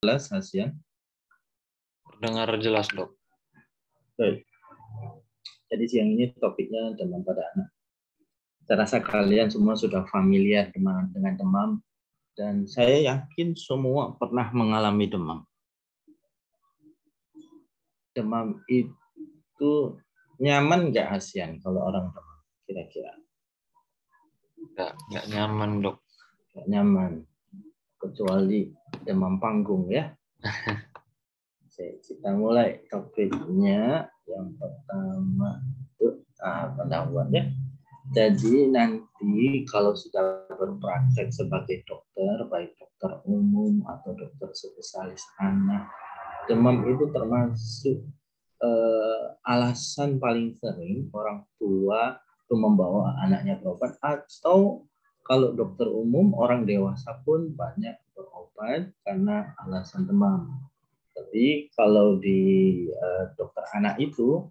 Jelas, Hasian? Terdengar jelas, Dok. Baik. Jadi siang ini topiknya demam pada anak. Saya rasa kalian semua sudah familiar dengan demam, dan saya yakin semua pernah mengalami demam. Demam itu nyaman nggak, Hasian, kalau orang demam? Kira-kira? Nggak nyaman, Dok. Nggak nyaman. Kecuali demam panggung, ya. Kita mulai topiknya. Yang pertama itu pendahuluan, ya. Jadi nanti kalau sudah berpraktek sebagai dokter, baik dokter umum atau dokter spesialis anak, demam itu termasuk alasan paling sering orang tua itu membawa anaknya berobat, atau kalau dokter umum orang dewasa pun banyak berobat karena alasan demam. Tapi kalau di dokter anak itu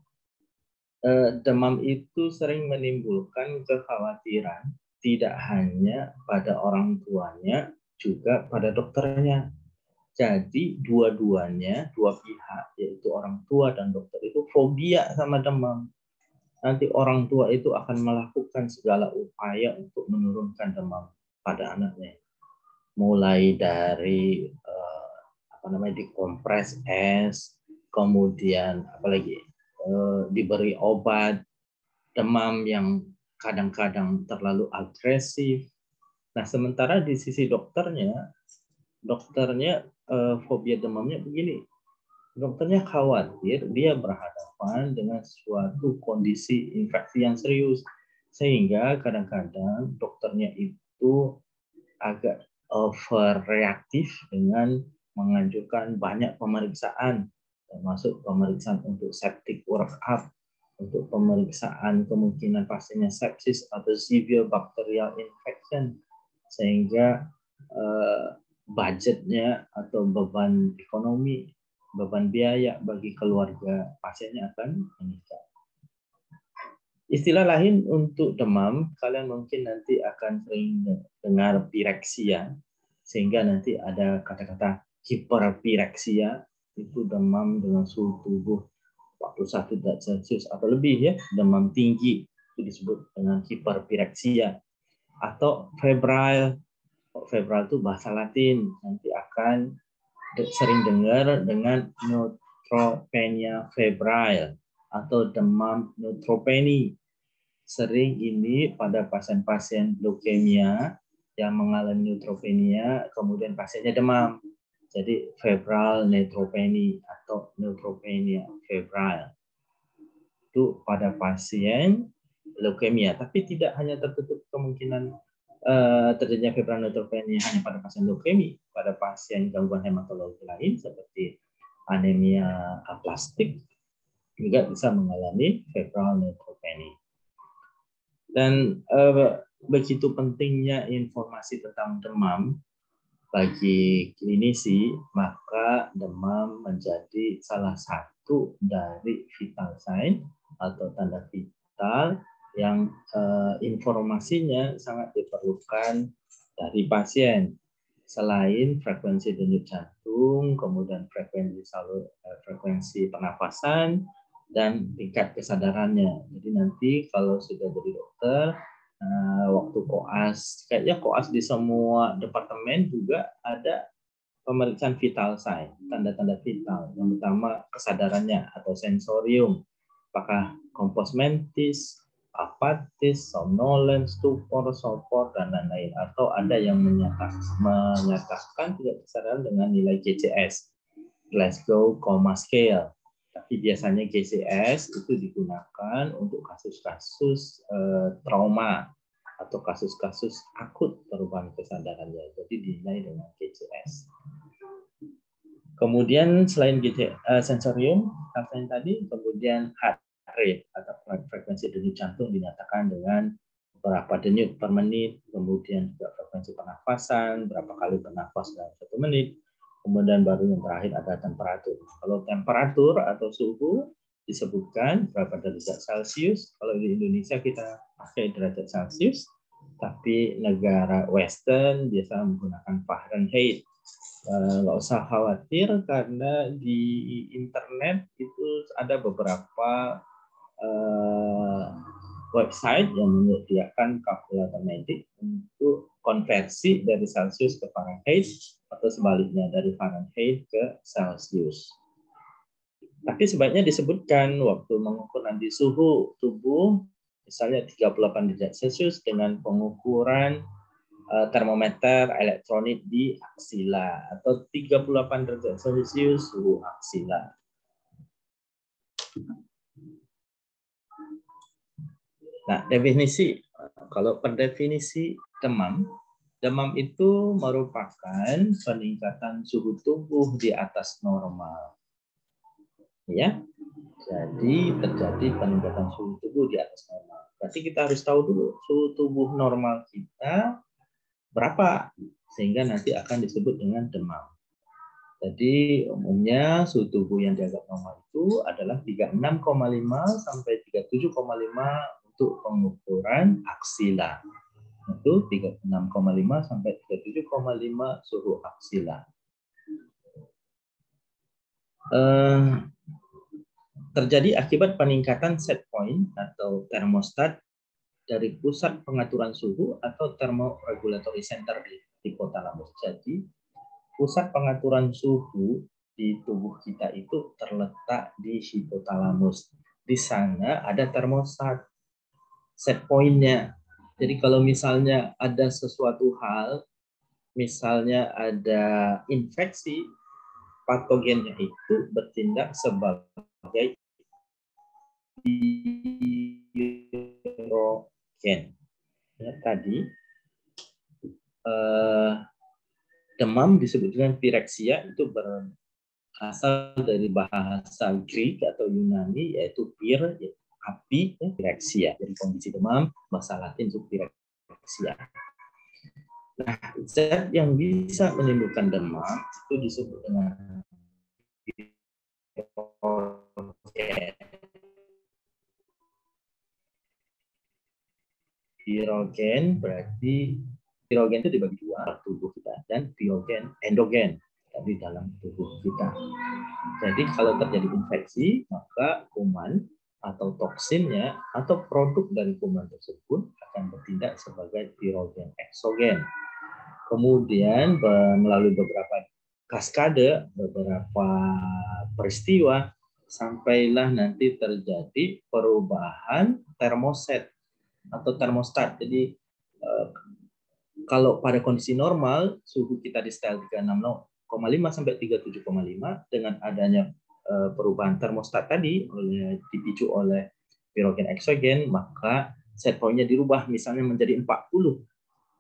demam itu sering menimbulkan kekhawatiran tidak hanya pada orang tuanya, juga pada dokternya. Jadi dua-duanya, dua pihak, yaitu orang tua dan dokter itu fobia sama demam. Nanti orang tua itu akan melakukan segala upaya untuk menurunkan demam pada anaknya. Mulai dari dikompres es, kemudian apalagi diberi obat demam yang kadang-kadang terlalu agresif. Nah, sementara di sisi dokternya fobia demamnya begini. Dokternya khawatir dia berhadapan dengan suatu kondisi infeksi yang serius, sehingga kadang-kadang dokternya itu agak overreaktif dengan menganjurkan banyak pemeriksaan, termasuk pemeriksaan untuk septic workup, untuk pemeriksaan kemungkinan pasiennya sepsis atau severe bacterial infection, sehingga budgetnya atau beban ekonomi, beban biaya bagi keluarga pasiennya akan meningkat. Istilah lain untuk demam, kalian mungkin nanti akan sering dengar pireksia, sehingga nanti ada kata-kata hiperpireksia, itu demam dengan suhu tubuh 41 derajat Celcius atau lebih, ya, demam tinggi, itu disebut dengan hiperpireksia. Atau febrile itu bahasa Latin, nanti akan sering dengar dengan neutropenia febrile atau demam neutropeni. Sering ini pada pasien-pasien leukemia yang mengalami neutropenia, kemudian pasiennya demam. Jadi febrile neutropenia atau neutropenia febrile itu pada pasien leukemia. Tapi tidak hanya tertutup kemungkinan terjadinya febrile neutropenia hanya pada pasien leukemia, pada pasien gangguan hematologi lain seperti anemia aplastik juga bisa mengalami febrile neutropenia. Dan begitu pentingnya informasi tentang demam bagi klinisi, maka demam menjadi salah satu dari vital sign atau tanda vital yang informasinya sangat diperlukan dari pasien. Selain frekuensi denyut jantung, kemudian frekuensi pernafasan, dan tingkat kesadarannya. Jadi nanti kalau sudah jadi dokter, waktu koas, kayaknya koas di semua departemen juga ada pemeriksaan vital sign, tanda-tanda vital. Yang pertama kesadarannya atau sensorium, apakah kompos mentis, apatis, somnolens, stupor, sopor, dan lain-lain. Atau ada yang menyatakan tidak kesadaran dengan nilai GCS, Glasgow Coma Scale. Tapi biasanya GCS itu digunakan untuk kasus-kasus trauma atau kasus-kasus akut perubahan kesadarannya. Jadi dinilai dengan GCS. Kemudian selain sensorium, yang tadi, kemudian heart rate atau frekuensi denyut jantung dinyatakan dengan berapa denyut per menit, kemudian juga frekuensi pernafasan, berapa kali bernafas dalam 1 menit. Kemudian baru yang terakhir ada temperatur. Kalau temperatur atau suhu disebutkan berapa derajat Celcius. Kalau di Indonesia kita pakai derajat Celcius, tapi negara Western biasa menggunakan Fahrenheit. nggak usah khawatir karena di internet itu ada beberapa website yang menyediakan kalkulator medik untuk konversi dari Celsius ke Fahrenheit atau sebaliknya dari Fahrenheit ke Celsius. Tapi sebaiknya disebutkan waktu mengukur nanti suhu tubuh, misalnya 38 derajat Celcius dengan pengukuran termometer elektronik di aksila atau 38 derajat Celcius suhu aksila. Nah, definisi, kalau per definisi demam itu merupakan peningkatan suhu tubuh di atas normal. Ya, jadi terjadi peningkatan suhu tubuh di atas normal. Berarti kita harus tahu dulu suhu tubuh normal kita berapa, sehingga nanti akan disebut dengan demam. Jadi umumnya suhu tubuh yang dianggap normal itu adalah 36,5 sampai 37,5 untuk pengukuran aksila. Itu 36,5 sampai 37,5 suhu aksila. Terjadi akibat peningkatan set point atau termostat dari pusat pengaturan suhu atau thermoregulatory center di hipotalamus. Jadi pusat pengaturan suhu di tubuh kita itu terletak di hipotalamus. Di sana ada termostat, set point-nya. Jadi kalau misalnya ada sesuatu hal, misalnya ada infeksi, patogennya itu bertindak sebagai pirogen. Ya, tadi demam disebut dengan pirexia, itu berasal dari bahasa Greek atau Yunani, yaitu pir, yaitu api, ya, pirexia. Jadi kondisi demam, bahasa Latin itu pirexia. Nah, zat yang bisa menimbulkan demam itu disebut dengan pirogen. Berarti pirogen itu dibagi dua, tubuh kita, dan pirogen endogen di dalam tubuh kita. Jadi kalau terjadi infeksi, maka kuman atau toksinnya atau produk dari kuman tersebut akan bertindak sebagai pirogen eksogen. Kemudian melalui beberapa kaskade, beberapa peristiwa, sampailah nanti terjadi perubahan termoset atau termostat. Jadi kalau pada kondisi normal suhu kita di setel 36,5 sampai 37,5, dengan adanya perubahan termostat tadi dipicu oleh pirogen eksogen, maka set point-nya dirubah misalnya menjadi 40.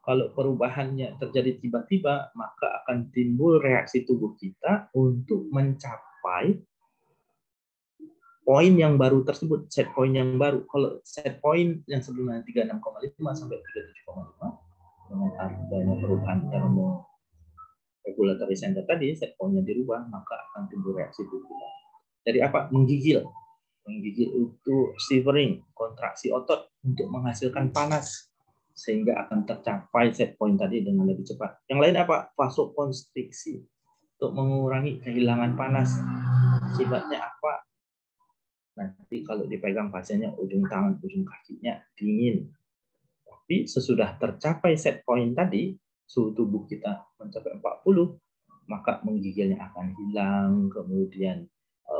Kalau perubahannya terjadi tiba-tiba, maka akan timbul reaksi tubuh kita untuk mencapai poin yang baru tersebut, set point yang baru. Kalau set point yang sebelumnya 36,5 sampai 37,5, dengan adanya perubahan thermoregulatory center tadi, set point-nya dirubah, maka akan timbul reaksi tubuh kita. Dari apa? Menggigil. Menggigil itu shivering, kontraksi otot untuk menghasilkan panas, sehingga akan tercapai set point tadi dengan lebih cepat. Yang lain apa? Vasokonstriksi, untuk mengurangi kehilangan panas. Akibatnya apa? Nanti kalau dipegang pasiennya, ujung tangan, ujung kakinya dingin. Tapi sesudah tercapai set point tadi, suhu tubuh kita mencapai 40, maka menggigilnya akan hilang, kemudian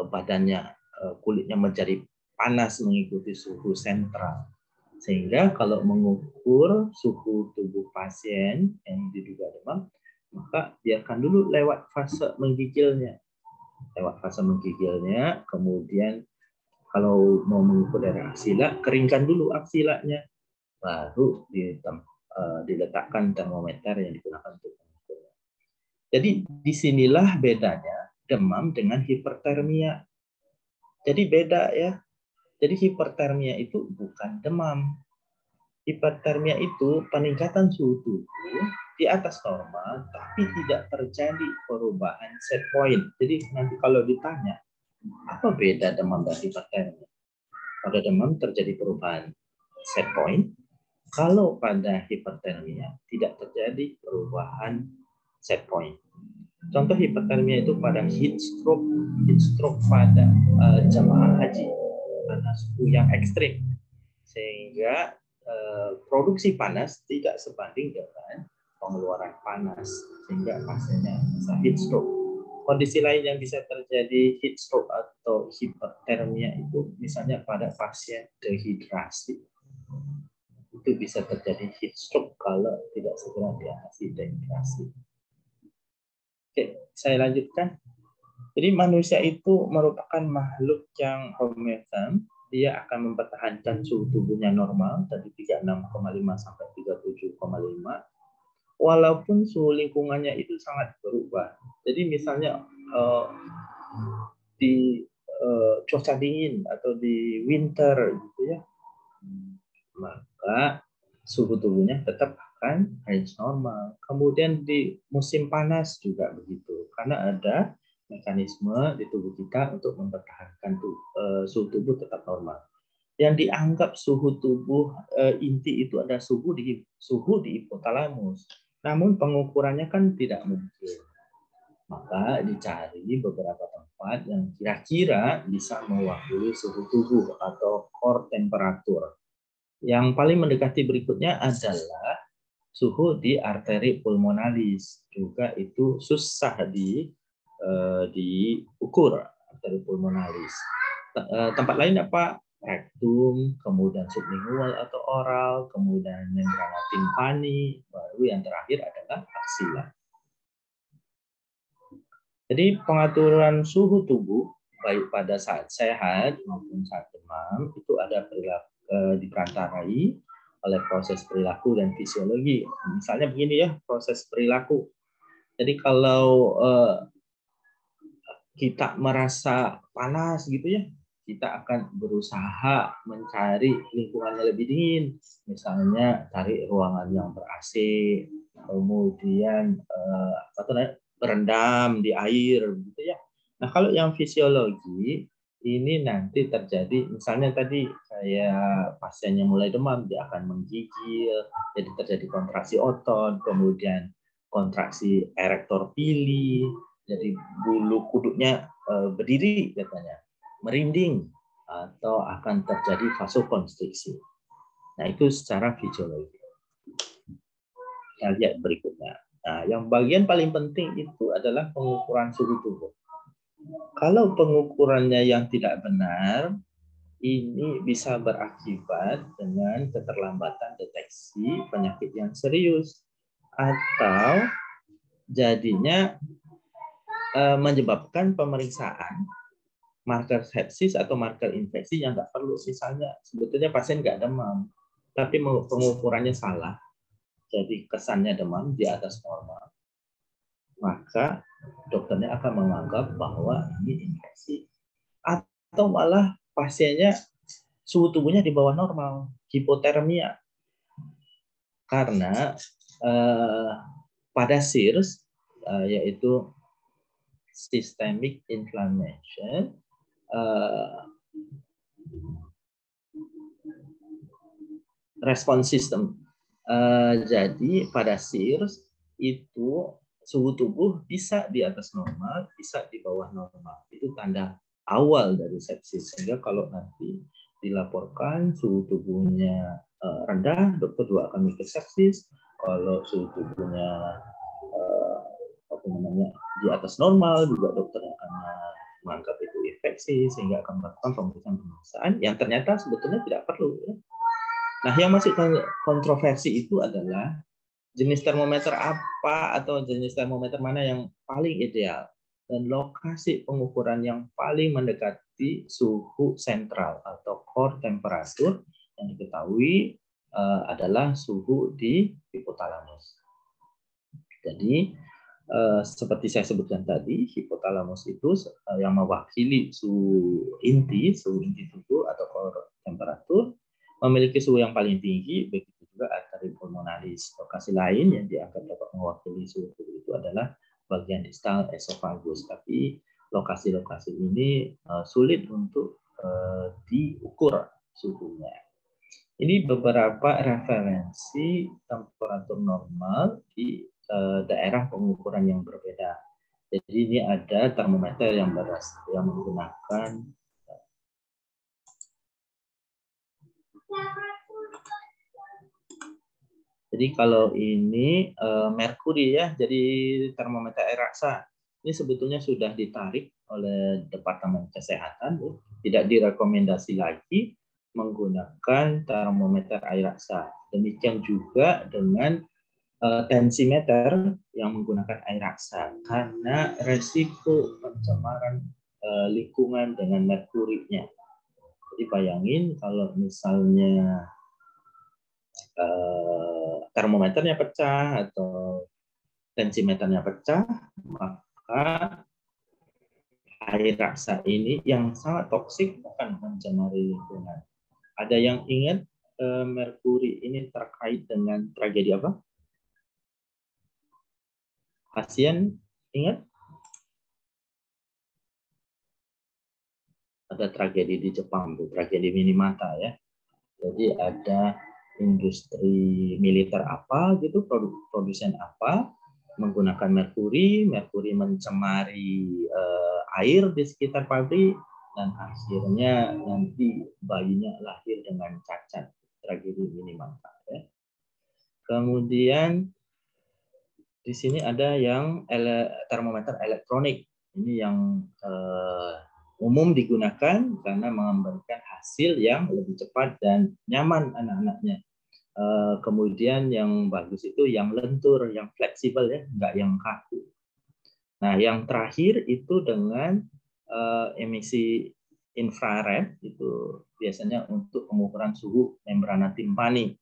badannya, kulitnya menjadi panas mengikuti suhu sentral. Sehingga kalau mengukur suhu tubuh pasien yang diduga demam, maka biarkan dulu lewat fase menggigilnya. Lewat fase menggigilnya, kemudian kalau mau mengukur dari aksila, keringkan dulu aksilanya, baru diletakkan termometer yang digunakan untuk mengukurnya. Jadi disinilah bedanya demam dengan hipertermia. Jadi beda ya. Jadi hipertermia itu bukan demam. Hipertermia itu peningkatan suhu tubuh di atas normal, tapi tidak terjadi perubahan set point. Jadi nanti kalau ditanya, apa beda demam dan hipertermia? Pada demam terjadi perubahan set point. Kalau pada hipertermia tidak terjadi perubahan set point. Contoh hipotermia itu pada heat stroke pada jamaah haji karena suhu yang ekstrim, sehingga produksi panas tidak sebanding dengan pengeluaran panas, sehingga pasiennya bisa heat stroke. Kondisi lain yang bisa terjadi heat stroke atau hipotermia itu misalnya pada pasien dehidrasi. Itu bisa terjadi heat stroke kalau tidak segera diatasi dehidrasi. Oke, saya lanjutkan. Jadi manusia itu merupakan makhluk yang homeotam. Dia akan mempertahankan suhu tubuhnya normal dari 36,5 sampai 37,5. Walaupun suhu lingkungannya itu sangat berubah. Jadi misalnya di cuaca dingin atau di winter gitu ya, maka suhu tubuhnya tetap akan range normal. Kemudian di musim panas juga begitu, karena ada mekanisme di tubuh kita untuk mempertahankan suhu tubuh tetap normal. Yang dianggap suhu tubuh inti itu ada suhu di hipotalamus. Namun pengukurannya kan tidak mungkin. Maka dicari beberapa tempat yang kira-kira bisa mewakili suhu tubuh atau core temperature. Yang paling mendekati berikutnya adalah suhu di arteri pulmonalis. Juga itu susah diukur arteri pulmonalis. Tempat lain apa? Rektum, kemudian sublingual atau oral, kemudian membrana timpani, baru yang terakhir adalah aksila. Jadi pengaturan suhu tubuh baik pada saat sehat maupun saat demam itu ada diperantarai oleh proses perilaku dan fisiologi. Misalnya begini ya, proses perilaku. Jadi kalau kita merasa panas gitu ya, kita akan berusaha mencari lingkungan yang lebih dingin. Misalnya cari ruangan yang ber-AC, kemudian berendam di air gitu ya. Nah, kalau yang fisiologi ini nanti terjadi, misalnya tadi saya pasiennya mulai demam, dia akan menggigil, jadi terjadi kontraksi otot, kemudian kontraksi erektor pili, jadi bulu kuduknya berdiri katanya, merinding, atau akan terjadi vasokonstriksi. Nah, itu secara fisiologi. Kita lihat berikutnya. Nah, yang bagian paling penting itu adalah pengukuran suhu tubuh. Kalau pengukurannya yang tidak benar, ini bisa berakibat dengan keterlambatan deteksi penyakit yang serius atau jadinya menyebabkan pemeriksaan marker sepsis atau marker infeksi yang nggak perlu. Misalnya sebetulnya pasien nggak demam, tapi pengukurannya salah, jadi kesannya demam di atas normal, maka dokternya akan menganggap bahwa ini infeksi. Atau malah pasiennya suhu tubuhnya di bawah normal, hipotermia. Karena pada SIRS, yaitu systemic inflammation, respon sistem. Jadi pada SIRS itu suhu tubuh bisa di atas normal, bisa di bawah normal. Itu tanda awal dari sepsis. Sehingga kalau nanti dilaporkan suhu tubuhnya rendah, dokter juga akan mikir sepsis. Kalau suhu tubuhnya di atas normal, juga dokter akan menganggap itu infeksi, sehingga akan melakukan pemeriksaan yang ternyata sebetulnya tidak perlu. Nah, yang masih kontroversi itu adalah jenis termometer apa atau jenis termometer mana yang paling ideal dan lokasi pengukuran yang paling mendekati suhu sentral atau core temperature yang diketahui adalah suhu di hipotalamus. Jadi seperti saya sebutkan tadi, hipotalamus itu yang mewakili suhu inti tubuh atau core temperature, memiliki suhu yang paling tinggi, begitu juga arteri pulmonalis. Lokasi lain yang dianggap dapat mewakili suhu tubuh itu adalah bagian distal esofagus, tapi lokasi-lokasi ini sulit untuk diukur suhunya. Ini beberapa referensi temperatur normal di daerah pengukuran yang berbeda. Jadi ini ada termometer yang menggunakan jadi kalau ini merkuri ya, jadi termometer air raksa. Ini sebetulnya sudah ditarik oleh Departemen Kesehatan, ya. Tidak direkomendasi lagi menggunakan termometer air raksa. Demikian juga dengan tensimeter yang menggunakan air raksa karena resiko pencemaran lingkungan dengan merkurinya. Jadi bayangin kalau misalnya termometernya pecah atau tensimeternya pecah, maka air raksa ini yang sangat toksik akan mencemari lingkungan. Ada yang ingat merkuri ini terkait dengan tragedi apa? Hasian ingat? Ada tragedi di Jepang, tragedi Minamata ya. Jadi ada industri militer apa gitu, produsen apa menggunakan merkuri mencemari air di sekitar pabrik dan akhirnya nanti bayinya lahir dengan cacat, tragedi Minamata ya. Kemudian di sini ada yang termometer elektronik. Ini yang umum digunakan karena memberikan hasil yang lebih cepat dan nyaman anak-anaknya. Kemudian yang bagus itu yang lentur, yang fleksibel ya, nggak yang kaku. Nah, yang terakhir itu dengan emisi infrared itu biasanya untuk pengukuran suhu membrana timpani.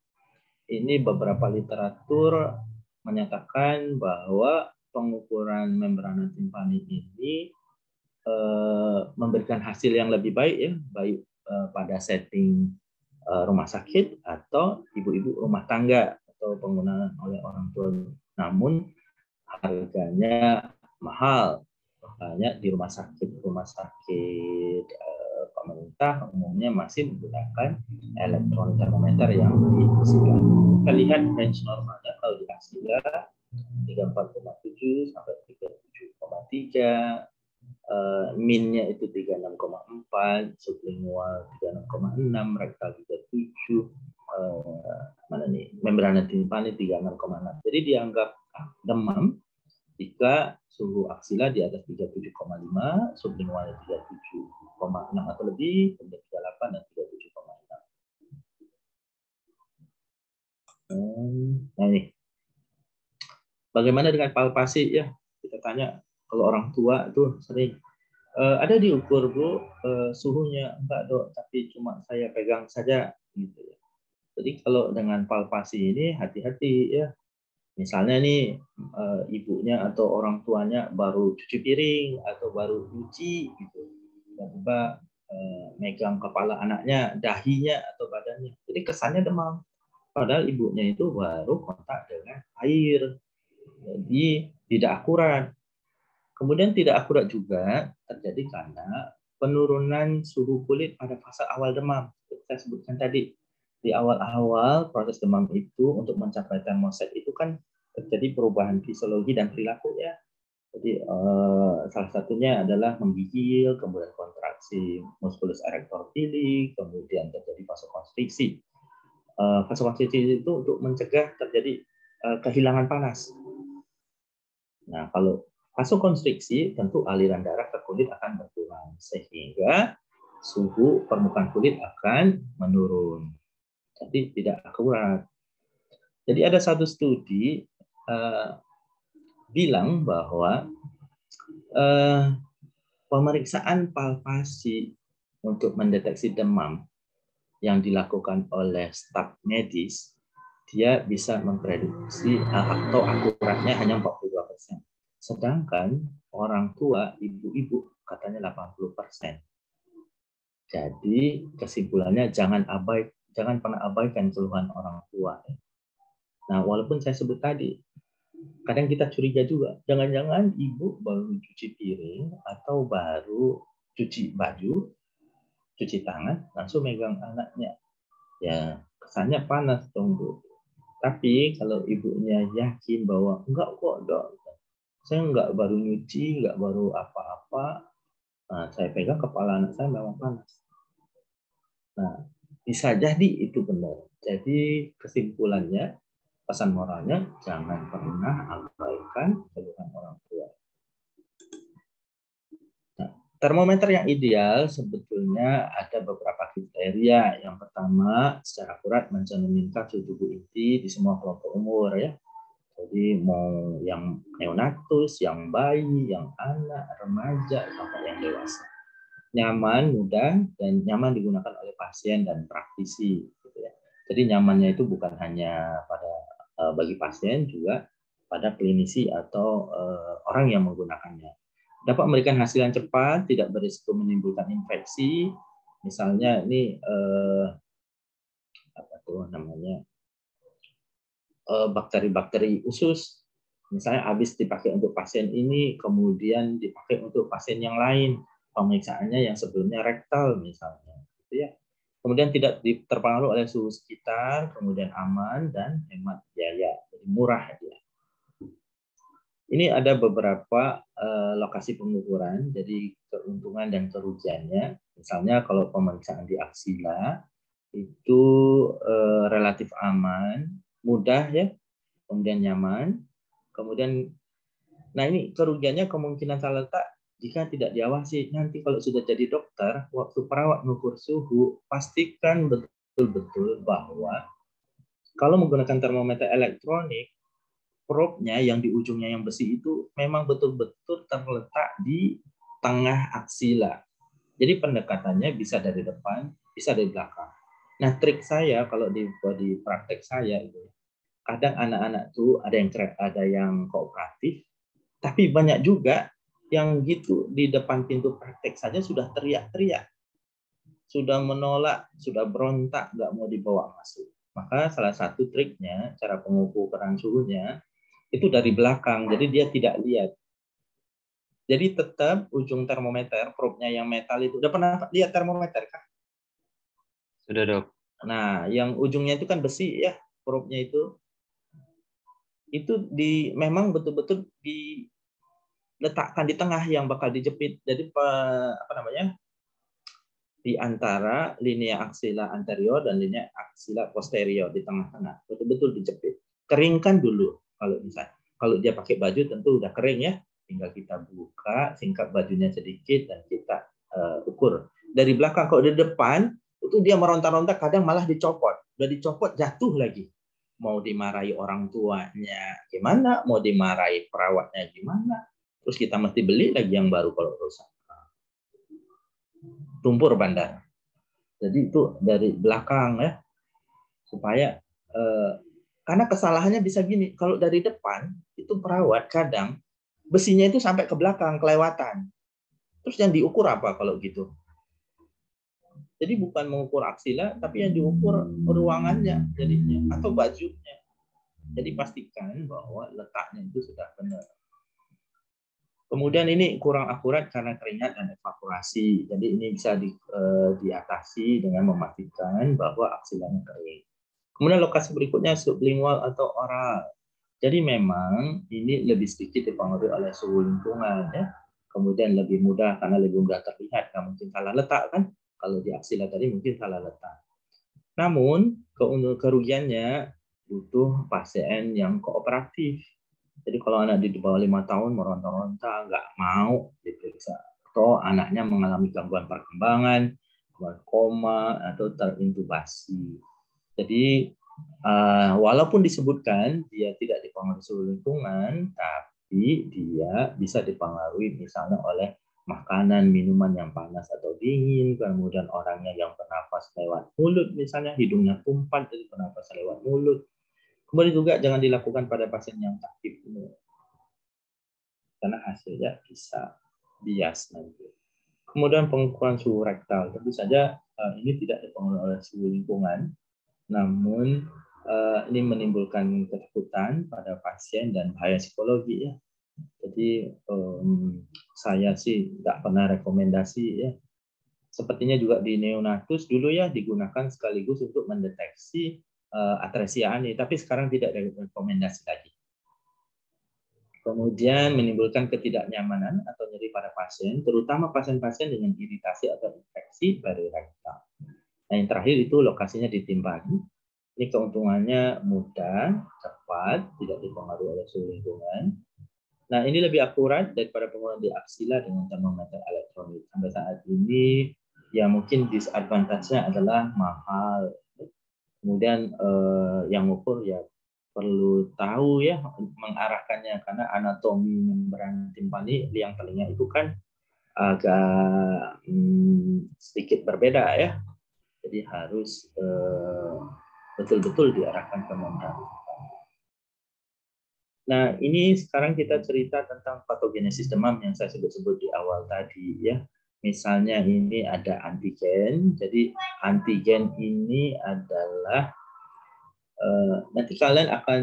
Ini beberapa literatur menyatakan bahwa pengukuran membrana timpani ini memberikan hasil yang lebih baik ya, baik pada setting rumah sakit atau ibu-ibu rumah tangga atau penggunaan oleh orang tua. Namun harganya mahal. Makanya di rumah sakit pemerintah umumnya masih menggunakan elektronik termometer yang diisikan. Kita lihat range normalnya kalau di Asia 34,7 sampai 37,3, minnya itu 36,4, sublingual 36,6, rektal 37, mana nih, membrana timpani 36,6. Jadi dianggap demam jika suhu aksila di atas 37,5, sublingual 37,6 atau lebih, kemudian 38 dan 37,6. Nah ini, bagaimana dengan palpasi ya? Kita tanya kalau orang tua tuh sering ada diukur Bu suhunya, enggak Dok, tapi cuma saya pegang saja gitu ya. Jadi kalau dengan palpasi ini hati-hati ya. Misalnya nih ibunya atau orang tuanya baru cuci piring atau baru cuci gitu, tiba-tiba megang kepala anaknya, dahinya atau badannya, jadi kesannya demam. Padahal ibunya itu baru kontak dengan air, jadi tidak akurat. Kemudian tidak akurat juga terjadi karena penurunan suhu kulit pada fase awal demam. Saya sebutkan tadi, di awal-awal proses demam itu untuk mencapai termoset itu kan terjadi perubahan fisiologi dan perilaku ya. Jadi salah satunya adalah menggigil, kemudian kontraksi musculus erector pili, kemudian terjadi vasokonstriksi. Vasokonstriksi itu untuk mencegah terjadi kehilangan panas. Nah, kalau vasokonstriksi tentu aliran darah ke kulit akan berkurang sehingga suhu permukaan kulit akan menurun. Jadi tidak akurat. Jadi ada satu studi bilang bahwa pemeriksaan palpasi untuk mendeteksi demam yang dilakukan oleh staf medis, dia bisa memprediksi atau akuratnya hanya 42%. Sedangkan orang tua, ibu-ibu, katanya 80%. Jadi kesimpulannya jangan pernah abaikan keluhan orang tua. Nah, walaupun saya sebut tadi, kadang kita curiga juga, jangan-jangan ibu baru cuci piring atau baru cuci baju, cuci tangan, langsung megang anaknya. Ya, kesannya panas dong Bu. Tapi kalau ibunya yakin bahwa enggak kok Dok, Saya nggak baru nyuci, nggak baru apa-apa. Nah, saya pegang kepala anak saya memang panas. Nah, bisa jadi itu benar. Jadi kesimpulannya, pesan moralnya, jangan pernah abaikan keluhan orang tua. Nah, termometer yang ideal sebetulnya ada beberapa kriteria. Yang pertama, secara akurat mencerminkan suhu tubuh inti di semua kelompok umur ya. Jadi mau yang neonatus, yang bayi, yang anak, remaja, sampai yang dewasa. Nyaman, mudah, dan nyaman digunakan oleh pasien dan praktisi. Gitu ya. Jadi nyamannya itu bukan hanya pada bagi pasien, juga pada klinisi atau orang yang menggunakannya. Dapat memberikan hasil yang cepat, tidak berisiko menimbulkan infeksi. Misalnya ini apa tuh namanya? Bakteri-bakteri usus, misalnya habis dipakai untuk pasien ini, kemudian dipakai untuk pasien yang lain, pemeriksaannya yang sebelumnya rektal misalnya, gitu ya. Kemudian tidak terpengaruh oleh suhu sekitar, kemudian aman dan hemat biaya, jadi murah dia. Ini ada beberapa lokasi pengukuran, jadi keuntungan dan kerugiannya. Misalnya kalau pemeriksaan di aksila itu relatif aman, mudah ya, kemudian nyaman, kemudian nah ini kerugiannya kemungkinan salah letak jika tidak diawasi. Nanti kalau sudah jadi dokter, waktu perawat mengukur suhu, pastikan betul-betul bahwa kalau menggunakan termometer elektronik, probe-nya yang di ujungnya yang besi itu memang betul-betul terletak di tengah aksila. Jadi pendekatannya bisa dari depan, bisa dari belakang. Nah, trik saya kalau di praktek saya itu, kadang anak-anak tuh ada yang kooperatif, tapi banyak juga yang gitu di depan pintu praktek saja sudah teriak-teriak, sudah menolak, sudah berontak, nggak mau dibawa masuk. Maka salah satu triknya, cara pengukuran suhunya, itu dari belakang, jadi dia tidak lihat. Jadi tetap ujung termometer, probe-nya yang metal itu. Udah pernah lihat termometer kah? Sudah, Dok. Nah, yang ujungnya itu kan besi ya, probe-nya itu. Itu memang betul-betul diletakkan di tengah yang bakal dijepit. Jadi apa namanya? Di antara linea aksila anterior dan linea aksila posterior di tengah-tengah. Betul-betul dijepit. Keringkan dulu kalau misalnya. Kalau dia pakai baju tentu udah kering ya. Tinggal kita buka, singkat bajunya sedikit dan kita ukur. Dari belakang kalau di depan itu dia meronta-ronta, kadang malah dicopot. Udah dicopot jatuh lagi. Mau dimarahi orang tuanya gimana, mau dimarahi perawatnya gimana. Terus kita mesti beli lagi yang baru kalau rusak. Tumpur bandar. Jadi itu dari belakang ya, supaya karena kesalahannya bisa gini, kalau dari depan itu perawat kadang besinya itu sampai ke belakang kelewatan. Terus yang diukur apa kalau gitu? Jadi bukan mengukur aksila, tapi yang diukur ruangannya jadinya atau bajunya. Jadi pastikan bahwa letaknya itu sudah benar. Kemudian ini kurang akurat karena keringat dan evaporasi. Jadi ini bisa diatasi dengan memastikan bahwa aksilanya kering. Kemudian lokasi berikutnya sublingual atau oral. Jadi memang ini lebih sedikit dipengaruhi oleh suhu lingkungan ya. Kemudian lebih mudah karena lebih mudah terlihat. Nggak mungkin salah letak kan? Kalau di aksila tadi mungkin salah letak. Namun kerugiannya butuh pasien yang kooperatif. Jadi kalau anak di bawah 5 tahun meronta-ronta, nggak mau diperiksa. Atau anaknya mengalami gangguan perkembangan, gangguan koma, atau terintubasi. Jadi walaupun disebutkan dia tidak dipengaruhi suhu lingkungan, tapi dia bisa dipengaruhi misalnya oleh makanan, minuman yang panas atau dingin, kemudian orangnya yang bernafas lewat mulut, misalnya hidungnya tumpat jadi bernafas lewat mulut. Kemudian juga jangan dilakukan pada pasien yang sakit karena hasilnya bisa bias nanti. Kemudian pengukuran suhu rektal, tentu saja ini tidak dipengaruhi oleh suhu lingkungan, namun ini menimbulkan ketakutan pada pasien dan bahaya psikologi ya. Jadi saya sih tidak pernah rekomendasi ya. Sepertinya juga di neonatus dulu ya digunakan sekaligus untuk mendeteksi atresia ani, tapi sekarang tidak ada rekomendasi lagi. Kemudian menimbulkan ketidaknyamanan atau nyeri pada pasien, terutama pasien-pasien dengan iritasi atau infeksi perirektal. Nah, yang terakhir itu lokasinya ditimpani. Ini keuntungannya mudah, cepat, tidak dipengaruhi oleh suhu lingkungan. Nah, ini lebih akurat daripada penggunaan di aksila dengan termometer elektronik. Sampai saat ini, ya mungkin disadvantage-nya adalah mahal. Kemudian yang ukur ya perlu tahu ya mengarahkannya, karena anatomi membran timpani liang telinga itu kan agak sedikit berbeda ya. Jadi harus betul-betul diarahkan ke membran. Nah, ini sekarang kita cerita tentang patogenesis demam yang saya sebut-sebut di awal tadi ya. Misalnya ini ada antigen. Jadi antigen ini adalah nanti kalian akan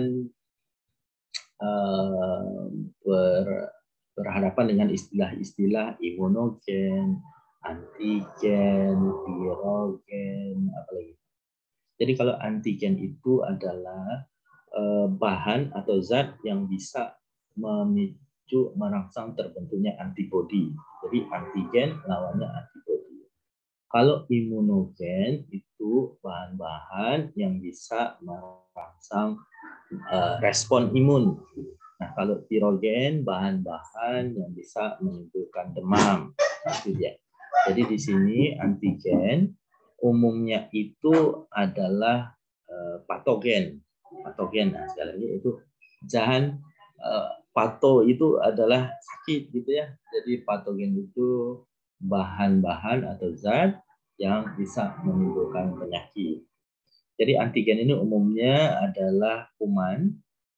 berhadapan dengan istilah-istilah imunogen, antigen, virogen, apalagi. Jadi kalau antigen itu adalah bahan atau zat yang bisa memicu merangsang terbentuknya antibodi. Jadi antigen lawannya antibodi. Kalau imunogen itu bahan-bahan yang bisa merangsang respon imun. Nah, kalau virogen bahan-bahan yang bisa menimbulkan demam. Itu dia. Jadi di sini antigen umumnya itu adalah patogen. Patogen, nah sekali lagi itu jangan pato itu adalah sakit gitu ya. Jadi patogen itu bahan-bahan atau zat yang bisa menimbulkan penyakit. Jadi antigen ini umumnya adalah kuman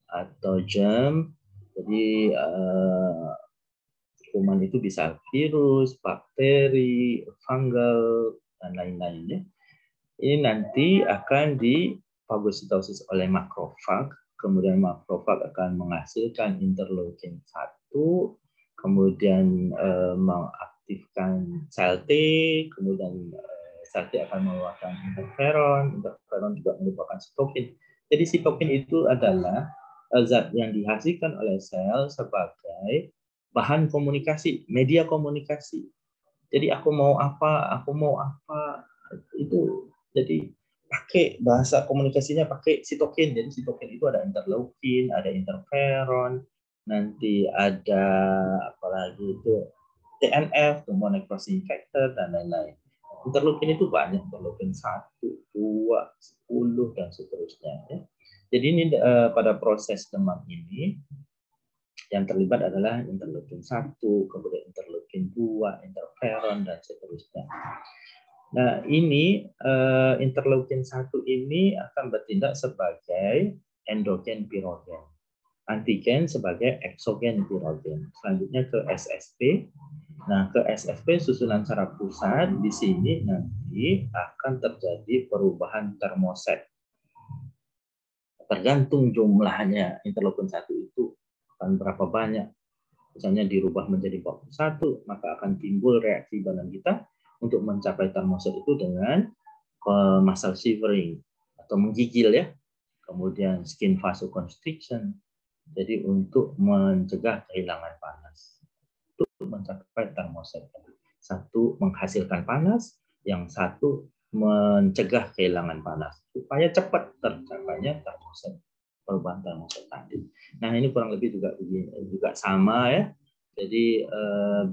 atau germ. Jadi kuman itu bisa virus, bakteri, fungal, dan lain-lainnya. Ini nanti akan difagositosis oleh makrofag, kemudian makrofag akan menghasilkan interleukin 1, kemudian mengaktifkan sel T, kemudian sel T akan mengeluarkan interferon juga merupakan sitokin. Jadi sitokin itu adalah zat yang dihasilkan oleh sel sebagai bahan komunikasi, media komunikasi. Jadi aku mau apa itu. Jadi pakai bahasa komunikasinya pakai sitokin. Jadi sitokin itu ada interleukin, ada interferon, nanti ada apalagi itu TNF, tumor necrosis factor, dan lain-lain. Interleukin itu banyak, interleukin 1, 2, 10, dan seterusnya. Ya. Jadi ini pada proses demam ini yang terlibat adalah interleukin 1, kemudian interleukin 2, interferon, dan seterusnya. Nah, ini interleukin 1 ini akan bertindak sebagai endogen pirogen. Antigen sebagai eksogen pirogen. Selanjutnya ke SSP. Nah, ke SSP susunan saraf pusat di sini nanti akan terjadi perubahan termoset. Tergantung jumlahnya interleukin 1 itu akan berapa banyak. Misalnya dirubah menjadi 41, maka akan timbul reaksi badan kita untuk mencapai termoset itu dengan muscle shivering atau menggigil ya. Kemudian skin vasoconstriction. Jadi untuk mencegah kehilangan panas. Untuk mencapai termoset. Satu menghasilkan panas, yang satu mencegah kehilangan panas. Supaya cepat tercapainya termoset. Perubahan termoset tadi. Nah, ini kurang lebih juga sama ya. Jadi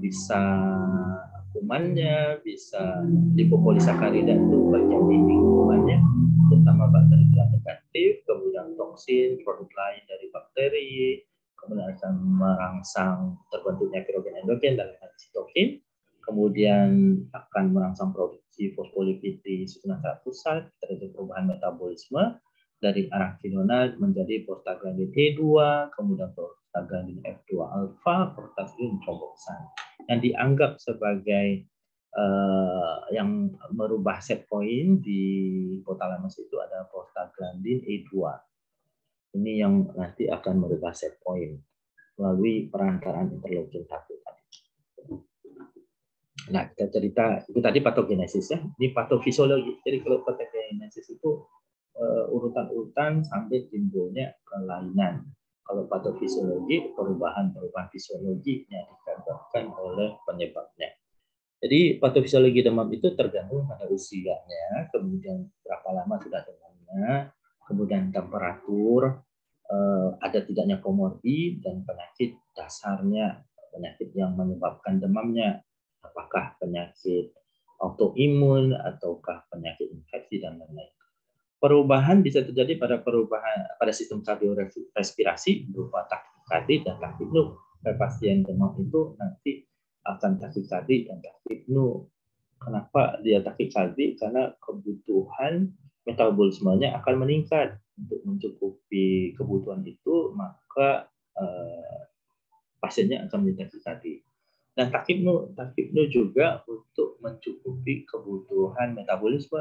bisa kumannya, bisa lipopolisakarida itu bagian dinding kumannya, terutama bakteri gram negatif, kemudian toksin, produk lain dari bakteri, kemudian akan merangsang terbentuknya pirogen endogen dan sitokin, kemudian akan merangsang produksi fosfolipid di susunan saraf pusat, terjadi perubahan metabolisme dari arakinonat menjadi prostaglandin E2, kemudian prostaglandin F2 alfa, prostaglandin tromboksan. Yang dianggap sebagai yang merubah set point di hipotalamus itu ada prostaglandin E2. Ini yang nanti akan merubah set point melalui perantaraan interleukin 1 tadi. Nah, kita cerita itu tadi patogenesis ya. Ini patofisiologi. Jadi kalau patogenesis itu urutan-urutan sampai timbulnya kelainan. Kalau patofisiologi, perubahan-perubahan fisiologinya disebabkan oleh penyebabnya. Jadi patofisiologi demam itu tergantung pada usianya, kemudian berapa lama sudah demamnya, kemudian temperatur, ada tidaknya komorbid, dan penyakit dasarnya, penyakit yang menyebabkan demamnya, apakah penyakit autoimun ataukah penyakit infeksi dan lain-lain. Perubahan bisa terjadi pada sistem kardiorespirasi berupa takikardi dan takipnu. Pasien demam itu nanti akan takikardi dan takipnu. Kenapa dia takikardi? Karena kebutuhan metabolismenya akan meningkat. Untuk mencukupi kebutuhan itu, maka pasiennya akan menjadi takikardi. Dan takipnu juga untuk mencukupi kebutuhan metabolisme.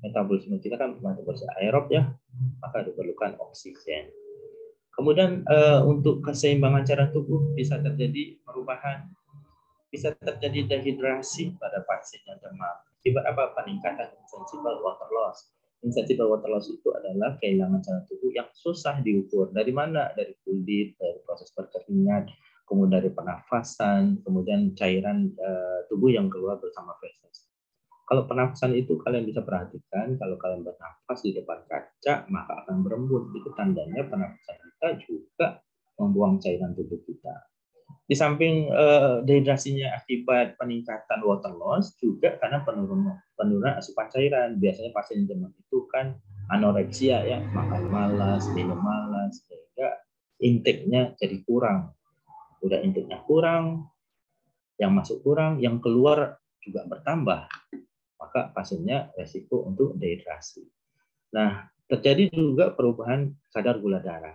Metabolisme kita kan metabolisme aerob ya, maka diperlukan oksigen. Kemudian untuk keseimbangan cairan tubuh bisa terjadi perubahan, bisa terjadi dehidrasi pada pasien yang demam. Akibat apa? Peningkatan insensible water loss. Insensible water loss itu adalah kehilangan cairan tubuh yang susah diukur. Dari mana? Dari kulit, dari proses berkeringat, kemudian dari pernafasan, kemudian cairan tubuh yang keluar bersama feses. Kalau pernafasan itu kalian bisa perhatikan, kalau kalian bernafas di depan kaca, maka akan berembun. Itu tandanya pernafasan kita juga membuang cairan tubuh kita. Di samping dehidrasinya akibat peningkatan water loss, juga karena penurunan asupan cairan. Biasanya pasien demam itu kan anoreksia ya, makan malas, minum malas, sehingga intake-nya jadi kurang. Udah intake-nya kurang, yang masuk kurang, yang keluar juga bertambah. Maka pasiennya resiko untuk dehidrasi. Nah, terjadi juga perubahan kadar gula darah.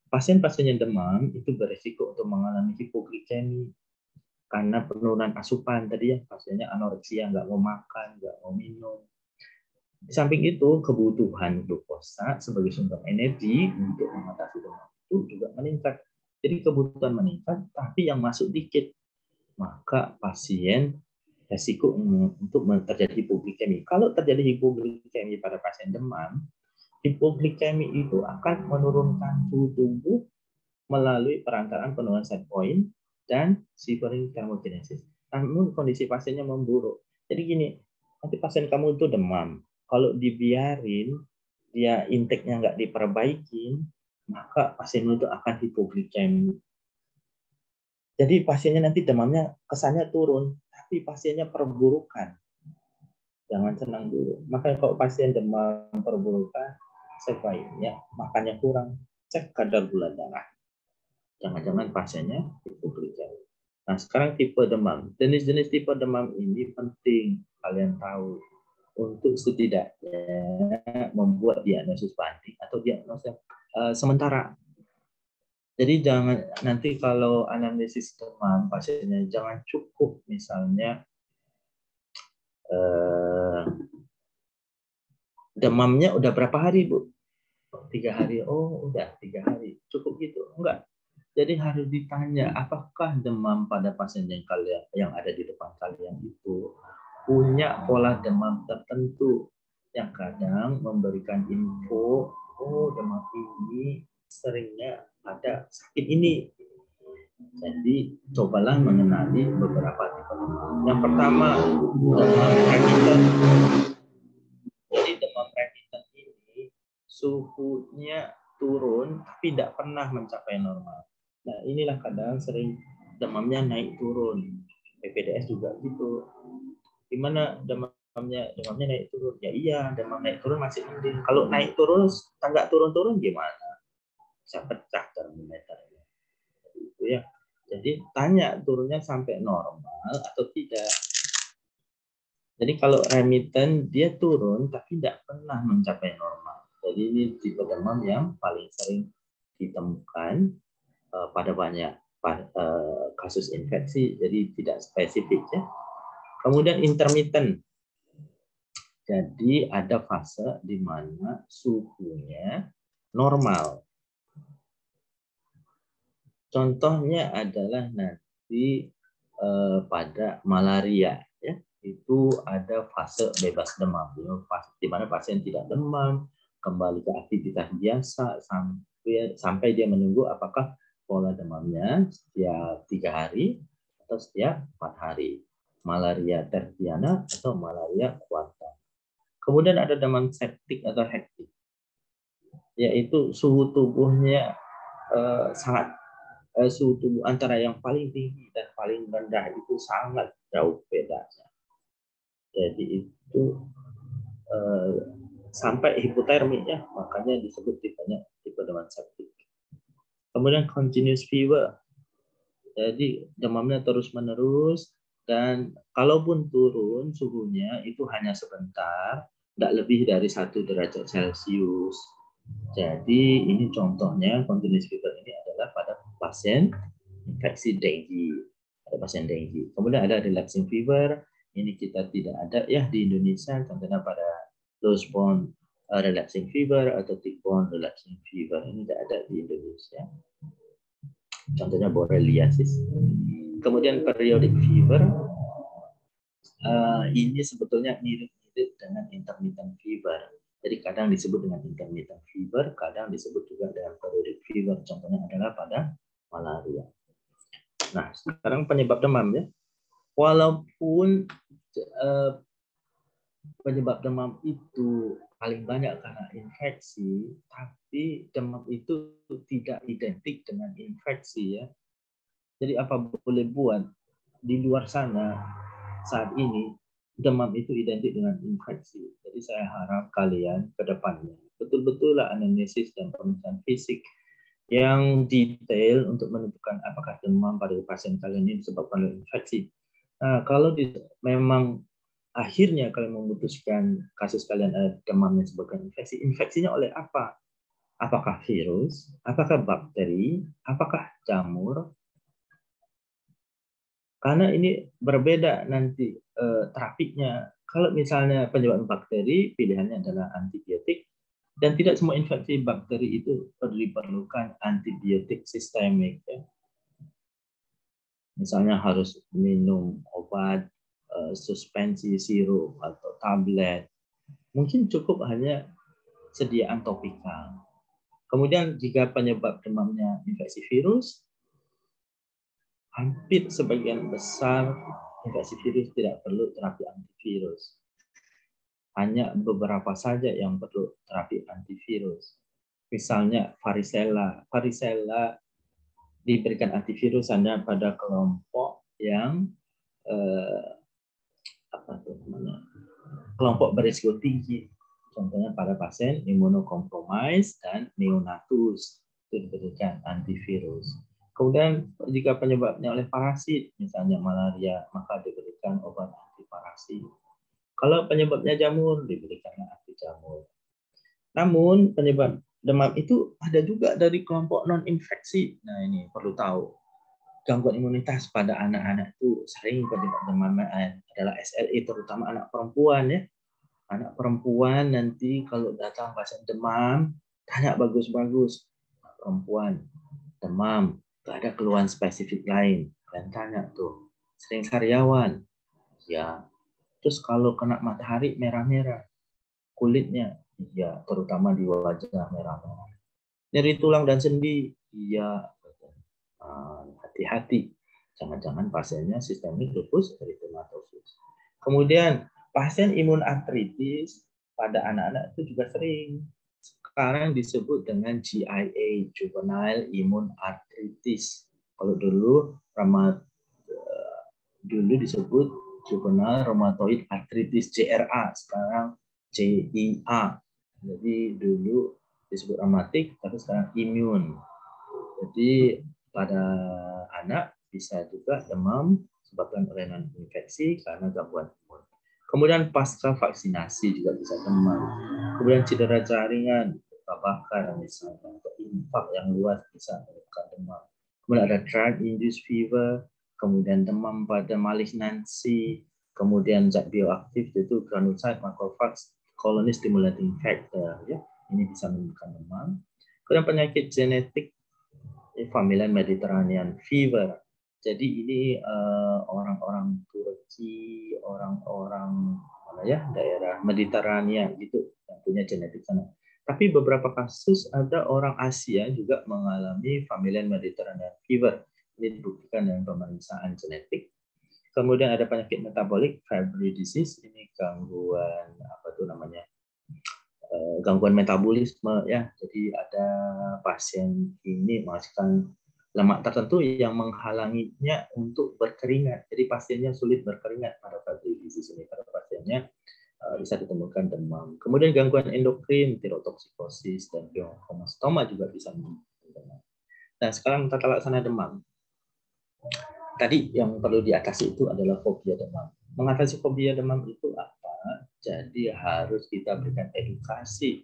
Pasien-pasien yang demam itu beresiko untuk mengalami hipoglikemi karena penurunan asupan tadi ya, pasiennya anoreksia, nggak mau makan, nggak mau minum. Di samping itu, kebutuhan glukosa sebagai sumber energi untuk mengatasi demam itu juga meningkat. Jadi kebutuhan meningkat, tapi yang masuk dikit. Maka pasien resiko untuk terjadi hipoglikemi. Kalau terjadi hipoglikemi pada pasien demam, hipoglikemi itu akan menurunkan suhu tubuh melalui perantaraan penurunan set point dan shivering thermogenesis. Namun kondisi pasiennya memburuk. Jadi gini, nanti pasien kamu itu demam. Kalau dibiarin, dia intake-nya nggak diperbaikin, maka pasien itu akan hipoglikemi. Jadi pasiennya nanti demamnya kesannya turun, tapi pasiennya perburukan. Jangan senang dulu. Makanya kalau pasien demam perburukan, sebaiknya makannya kurang. Cek kadar gula darah. Jangan-jangan pasiennya hipoglikemi. Nah, sekarang tipe demam. Jenis-jenis tipe demam ini penting kalian tahu untuk setidaknya membuat diagnosis banding atau diagnosis sementara. Jadi jangan nanti kalau anamnesis demam pasiennya jangan cukup misalnya demamnya udah berapa hari Bu? 3 hari. Oh udah 3 hari. Cukup gitu? Enggak. Jadi harus ditanya apakah demam pada pasien yang ada di depan kalian itu punya pola demam tertentu yang kadang memberikan info, oh demam ini seringnya ada sakit ini. Jadi cobalah mengenali beberapa tipe demam. Yang pertama demam remittent. Jadi demam remittent ini suhunya turun tapi tidak pernah mencapai normal. Nah inilah kadang sering demamnya naik turun. PPDS juga gitu. Gimana demamnya naik turun? Ya iya demam naik turun masih mending. Kalau naik turun nggak turun-turun gimana? Bisa pecah termometernya. Itu ya. Jadi tanya turunnya sampai normal atau tidak. Jadi kalau remittent dia turun tapi tidak pernah mencapai normal. Jadi ini tipe demam yang paling sering ditemukan pada banyak kasus infeksi. Jadi tidak spesifik ya. Kemudian intermittent. Jadi ada fase di mana suhunya normal. Contohnya adalah nanti pada malaria, ya itu ada fase bebas demam, di mana pasien tidak demam, kembali ke aktivitas biasa sampai dia menunggu apakah pola demamnya setiap 3 hari atau setiap 4 hari. Malaria tertiana atau malaria kuarta. Kemudian ada demam septik atau hektik, yaitu suhu tubuhnya sangat suhu tubuh antara yang paling tinggi dan paling rendah itu sangat jauh bedanya. Jadi itu sampai hipotermi ya, makanya disebut tipenya tipe demam septik. Kemudian continuous fever, jadi demamnya terus-menerus dan kalaupun turun suhunya itu hanya sebentar, tidak lebih dari 1 derajat Celcius. Jadi ini contohnya continuous fever ini adalah pada pasien infeksi dengue. Ada pasien dengue. Kemudian ada relapsing fever, ini kita tidak ada ya di Indonesia, contohnya pada low-bone relapsing fever atau tick-borne relapsing fever, ini tidak ada di Indonesia. Contohnya borreliasis. Kemudian periodic fever, ini sebetulnya mirip-mirip dengan intermittent fever. Jadi kadang disebut dengan intermittent fever, kadang disebut juga dengan periodic fever. Contohnya adalah pada malaria. Nah, sekarang penyebab demam ya. Walaupun penyebab demam itu paling banyak karena infeksi, tapi demam itu tidak identik dengan infeksi ya. Jadi apa boleh buat di luar sana saat ini demam itu identik dengan infeksi. Jadi saya harap kalian ke depannya betul-betul anamnesis dan pemeriksaan fisik yang detail untuk menentukan apakah demam pada pasien kalian ini disebabkan oleh infeksi. Nah, kalau memang akhirnya kalian memutuskan kasus kalian ada demam yang disebabkan infeksi, infeksinya oleh apa? Apakah virus? Apakah bakteri? Apakah jamur? Karena ini berbeda nanti terapinya. Kalau misalnya penyebab bakteri, pilihannya adalah antibiotik. Dan tidak semua infeksi bakteri itu diperlukan antibiotik sistemik. Ya. Misalnya harus minum obat, suspensi sirup atau tablet. Mungkin cukup hanya sediaan topikal. Kemudian jika penyebab demamnya infeksi virus, hampir sebagian besar infeksi virus tidak perlu terapi antivirus. Hanya beberapa saja yang perlu terapi antivirus. Misalnya varicella. Varicella diberikan antivirus hanya pada kelompok yang kelompok berisiko tinggi. Contohnya pada pasien imunokompromis dan neonatus itu diberikan antivirus. Kemudian jika penyebabnya oleh parasit, misalnya malaria, maka diberikan obat antiparasit. Kalau penyebabnya jamur, diberikanlah anti jamur. Namun penyebab demam itu ada juga dari kelompok non-infeksi. Nah ini perlu tahu. Gangguan imunitas pada anak-anak itu sering penyebab demam adalah SLE, terutama anak perempuan ya. Anak perempuan nanti kalau datang pasien demam, tanya bagus-bagus. Perempuan, demam, gak ada keluhan spesifik lain. Dan tanya tuh, sering sariawan? Ya. Terus kalau kena matahari merah-merah, kulitnya, ya terutama di wajah merah-merah. Nyeri tulang dan sendi, iya. Hati-hati, jangan-jangan pasiennya sistemik lupus eritematosus. Kemudian pasien imun artritis pada anak-anak itu juga sering. Sekarang disebut dengan GIA, juvenile immune arthritis. Kalau dulu disebut juvenile rheumatoid arthritis JRA, sekarang JIA. Jadi dulu disebut rheumatik, tapi sekarang imun. Jadi pada anak bisa juga demam disebabkan oleh non-infeksi karena gangguan imun. Kemudian pasca vaksinasi juga bisa demam. Kemudian cedera jaringan, luka bakar misalnya, atau infak yang luas bisa menyebabkan demam. Kemudian ada drug-induced fever, kemudian demam pada malignansi, kemudian zat bioaktif yaitu granulocyte macrophage colony stimulating factor, ya ini bisa menyebabkan demam. Kemudian penyakit genetik familial Mediterranean fever. Jadi ini orang-orang Turki, orang-orang mana ya daerah Mediterania gitu yang punya genetik sana. Tapi beberapa kasus ada orang Asia juga mengalami familial Mediterranean fever. Ini dibuktikan dengan pemeriksaan genetik. Kemudian ada penyakit metabolik, Fabry disease, ini gangguan apa tuh namanya, gangguan metabolisme ya. Jadi ada pasien ini menghasilkan lemak tertentu yang menghalanginya untuk berkeringat. Jadi pasiennya sulit berkeringat pada Fabry disease ini. Pada pasiennya bisa ditemukan demam. Kemudian gangguan endokrin, tirotoksikosis dan hematoma juga bisa menyebabkan demam. Nah, sekarang tata laksana demam. Tadi yang perlu diatasi itu adalah fobia demam. Mengatasi fobia demam itu apa? Jadi harus kita berikan edukasi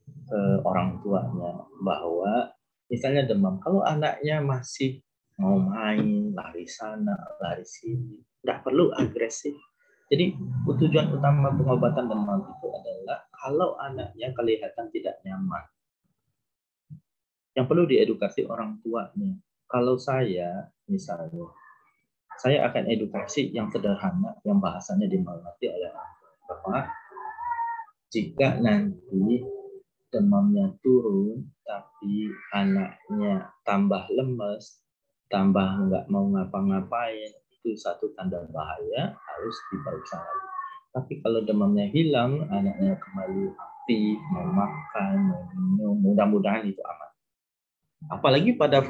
ke orang tuanya bahwa misalnya demam, kalau anaknya masih mau main, lari sana, lari sini, tidak perlu agresif. Jadi tujuan utama pengobatan demam itu adalah kalau anaknya kelihatan tidak nyaman, yang perlu diedukasi orang tuanya. Kalau saya misalnya, saya akan edukasi yang sederhana, yang bahasanya dimengerti oleh orang tua. Bahwa jika nanti demamnya turun, tapi anaknya tambah lemes, tambah nggak mau ngapa-ngapain, itu satu tanda bahaya, harus diperiksa lagi. Tapi kalau demamnya hilang, anaknya kembali aktif, mau makan, mau minum, mudah-mudahan itu aman. Apalagi pada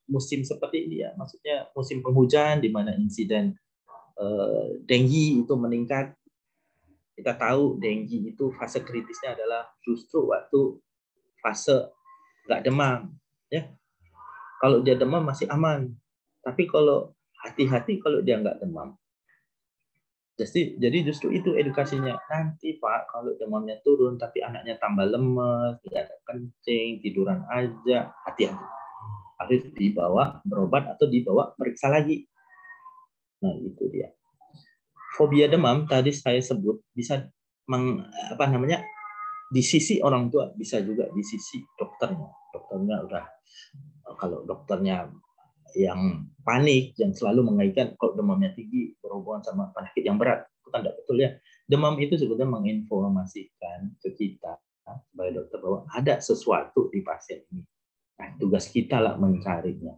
musim seperti ini ya, maksudnya musim penghujan di mana insiden denggi itu meningkat. Kita tahu denggi itu fase kritisnya adalah justru waktu fase nggak demam, ya. Kalau dia demam masih aman, tapi kalau hati-hati kalau dia nggak demam. Jadi justru itu edukasinya. Nanti Pak, kalau demamnya turun tapi anaknya tambah lemes, tidak ada kencing, tiduran aja, hati-hati. Harus dibawa berobat atau dibawa periksa lagi. Nah, itu dia. Fobia demam tadi saya sebut bisa di sisi orang tua, bisa juga di sisi dokternya. Dokternya udah, kalau dokternya yang panik, yang selalu mengaitkan kalau demamnya tinggi berhubungan sama penyakit yang berat, itu kan tidak betul ya. Demam itu sebenarnya menginformasikan ke kita sebagai dokter bahwa ada sesuatu di pasien ini. Nah, tugas kita lah mencarinya.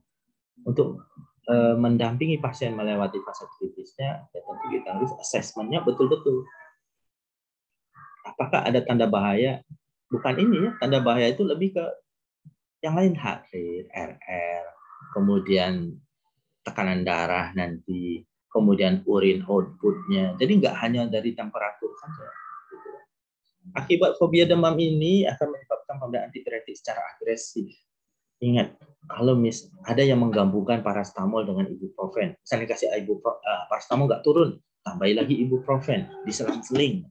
Untuk mendampingi pasien melewati fase kritisnya, ya tentu kita harus asesmennya betul-betul. Apakah ada tanda bahaya? Bukan ini ya, tanda bahaya itu lebih ke yang lain, heart rate, RR, kemudian tekanan darah nanti, kemudian urin outputnya. Jadi nggak hanya dari temperatur saja. Akibat fobia demam ini akan menyebabkan pemberian antipiretik secara agresif. Ingat, kalau ada yang menggabungkan paracetamol dengan ibuprofen, misalnya kasih paracetamol nggak turun, tambahin lagi ibuprofen, diselang-seling.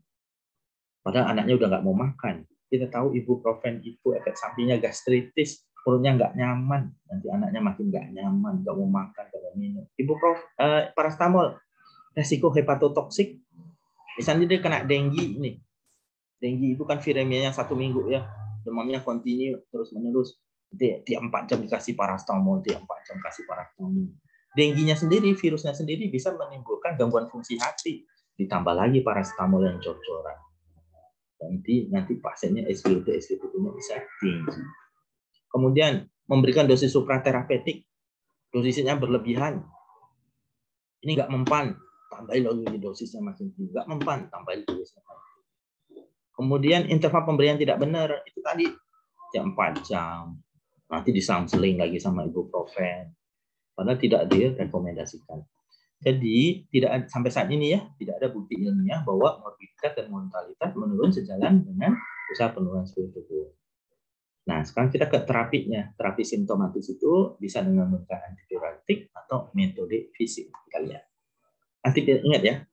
Padahal anaknya udah nggak mau makan. Kita tahu ibuprofen itu efek sampingnya gastritis, perutnya nggak nyaman, nanti anaknya makin nggak nyaman, nggak mau makan, nggak mau minum. Paracetamol, resiko hepatotoksik, misalnya dia kena denggi nih. Denggi itu kan viremianya 1 minggu ya, demamnya kontinu terus menerus. Tiap 4 jam dikasih paracetamol, tiap 4 jam kasih paracetamol. Dengginya sendiri, virusnya sendiri bisa menimbulkan gangguan fungsi hati. Ditambah lagi paracetamol yang cor-coran. Nanti pasiennya SpO2-nya bisa tinggi. Kemudian memberikan dosis supraterapeutik, dosisnya berlebihan. Ini nggak mempan, tambahin lagi dosisnya makin tinggi. Nggak mempan, tambahin dosisnya. Kemudian interval pemberian tidak benar, itu tadi jam 4 jam. Nanti diselang-seling lagi sama ibuprofen. Padahal tidak direkomendasikan. Jadi tidak sampai saat ini ya tidak ada bukti ilmiah bahwa morbiditas dan mortalitas menurun sejalan dengan usaha penurunan suhu tubuh. Nah, sekarang kita ke terapinya. Terapi simptomatis itu bisa dengan menggunakan antipiretik atau metode fisik. Kita lihat. Ingat ya,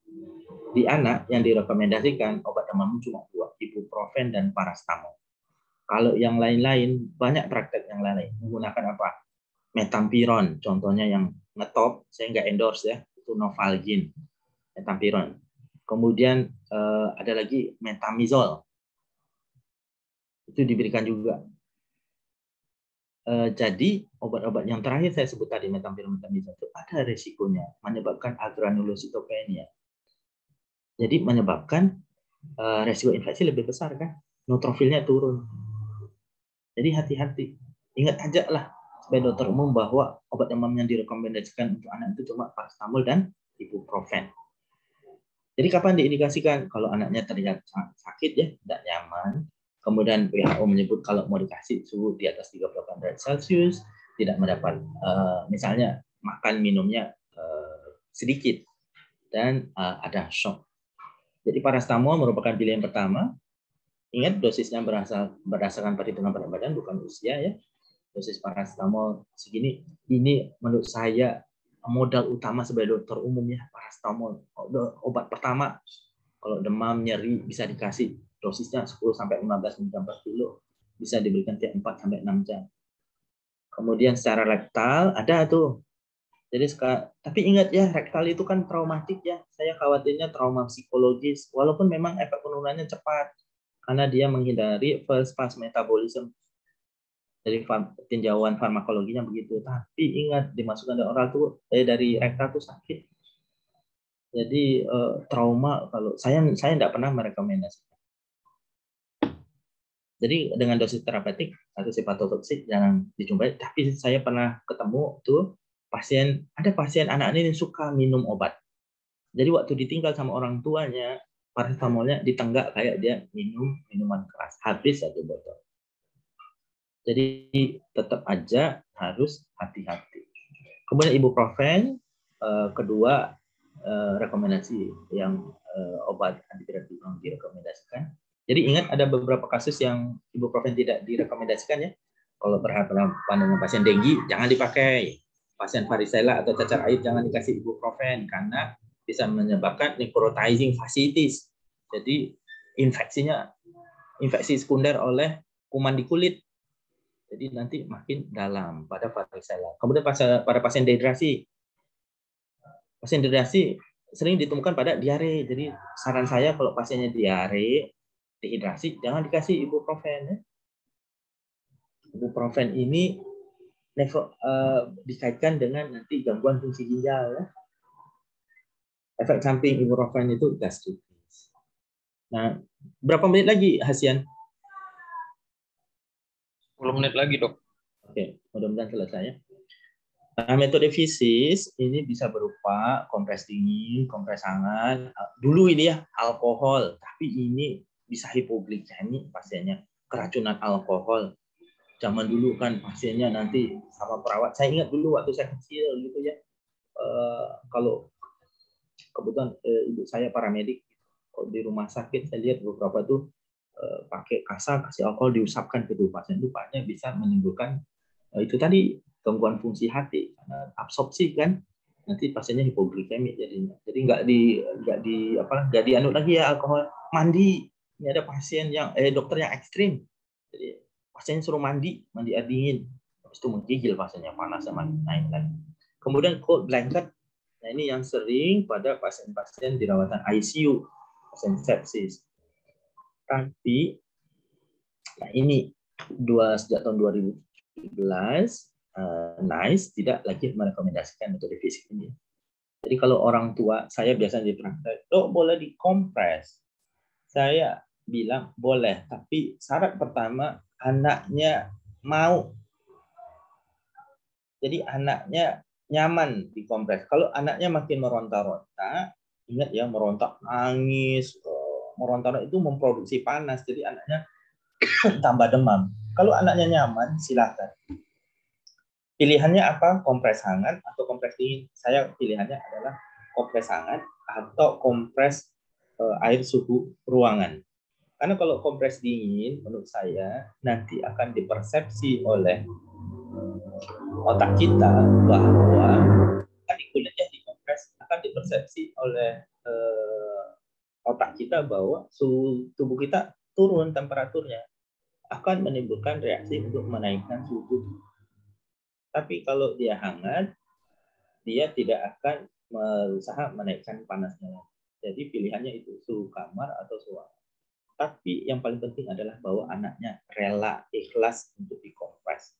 di anak yang direkomendasikan obat demam cuma 2, ibuprofen dan paracetamol. Kalau yang lain-lain, banyak praktek yang lain. Menggunakan apa? Metampiron, contohnya yang ngetop, saya nggak endorse ya, itu Novalgin, metampiron. Kemudian ada lagi metamizol, itu diberikan juga. Jadi obat-obat yang terakhir saya sebut tadi, metampiron, metamizol, itu ada resikonya, menyebabkan agranulositopenia. Jadi menyebabkan resiko infeksi lebih besar kan. neutrofilnya turun. Jadi hati-hati. Ingat aja lah sebagai dokter umum bahwa obat demam yang direkomendasikan untuk anak itu cuma paracetamol dan ibuprofen. Jadi kapan diindikasikan? Kalau anaknya terlihat sakit ya, tidak nyaman. Kemudian WHO menyebut kalau mau dikasih suhu di atas 38 derajat Celcius, tidak mendapat misalnya makan minumnya sedikit dan ada shock. Jadi paracetamol merupakan pilihan pertama. Ingat dosisnya berdasarkan perhitungan berat badan, bukan usia ya. Dosis paracetamol segini. Ini menurut saya modal utama sebagai dokter umum ya, paracetamol. Obat pertama kalau demam nyeri bisa dikasih dosisnya 10 sampai 15 mg per kilo. Bisa diberikan tiap 4 sampai 6 jam. Kemudian secara rektal ada tuh. Jadi tapi ingat ya, rektal itu kan traumatik ya. Saya khawatirnya trauma psikologis walaupun memang efek penurunannya cepat karena dia menghindari first pass metabolism. Dari tinjauan farmakologinya begitu. Tapi ingat dimasukkan dari oral tuh dari rektal tuh sakit. Jadi trauma kalau saya tidak pernah merekomendasikan. Jadi dengan dosis terapeutik atau hepatotoksik jangan dijumpai. Tapi saya pernah ketemu tuh ada pasien anak ini suka minum obat. Jadi waktu ditinggal sama orang tuanya, paracetamolnya ditenggak kayak dia minum minuman keras. Habis satu botol. Jadi tetap aja harus hati-hati. Kemudian ibuprofen, kedua rekomendasi yang obat antiviral yang direkomendasikan. Jadi ingat ada beberapa kasus yang ibuprofen tidak direkomendasikan ya. Kalau berhadapan dengan pasien denggi jangan dipakai. Pasien varicella atau cacar air jangan dikasih ibuprofen karena bisa menyebabkan necrotizing fasciitis. Jadi infeksi sekunder oleh kuman di kulit. Jadi nanti makin dalam pada varicella. Kemudian pada pasien dehidrasi. Pasien dehidrasi sering ditemukan pada diare. Jadi saran saya kalau pasiennya diare, dehidrasi, jangan dikasih ibuprofen. Ya. Ibuprofen ini dikaitkan dengan nanti gangguan fungsi ginjal. Ya. Efek samping ibuprofen itu gastritis. Nah, berapa menit lagi, Hasian? 10 menit lagi, Dok. Oke, mudah-mudahan selesai ya. Nah, metode fisis ini bisa berupa kompres dingin, kompres hangat. Dulu ini ya alkohol, tapi ini bisa hipoglikemi pasiennya, keracunan alkohol. Zaman dulu kan pasiennya nanti sama perawat. Saya ingat dulu waktu saya kecil gitu ya. Kalau kebetulan ibu saya paramedik di rumah sakit, saya lihat beberapa tuh pakai kasa kasih alkohol diusapkan ke tubuh pasien. Rupanya bisa menimbulkan itu tadi gangguan fungsi hati karena absorpsi kan nanti pasiennya hipoglikemik jadinya. Jadi nggak dianut lagi ya alkohol. Mandi. Ini ada pasien yang dokter yang ekstrim. Jadi pasien suruh mandi air dingin. Habis itu menggigil pasiennya panas sama naik lagi. Kemudian cold blanket. Nah, ini yang sering pada pasien-pasien di rawatan ICU, pasien sepsis. Tapi nah ini sejak tahun 2017 NICE tidak lagi merekomendasikan metode fisik ini. Jadi kalau orang tua, saya biasanya dipraktek, dok boleh dikompres. Saya bilang boleh, tapi syarat pertama anaknya mau. Jadi anaknya nyaman dikompres. Kalau anaknya makin meronta-ronta, ingat ya meronta nangis, meronta itu memproduksi panas, jadi anaknya tambah demam. Kalau anaknya nyaman, silakan. Pilihannya apa? Kompres hangat atau kompres dingin? Saya pilihannya adalah kompres hangat atau kompres air suhu ruangan. Karena kalau kompres dingin, menurut saya nanti akan dipersepsi oleh otak kita bahwa tadi kulitnya dikompres akan dipersepsi oleh otak kita bahwa suhu tubuh kita turun temperaturnya, akan menimbulkan reaksi untuk menaikkan suhu tubuh. Tapi kalau dia hangat, dia tidak akan berusaha menaikkan panasnya. Jadi pilihannya itu suhu kamar atau suhu ruangan. Tapi yang paling penting adalah bahwa anaknya rela, ikhlas untuk dikompres.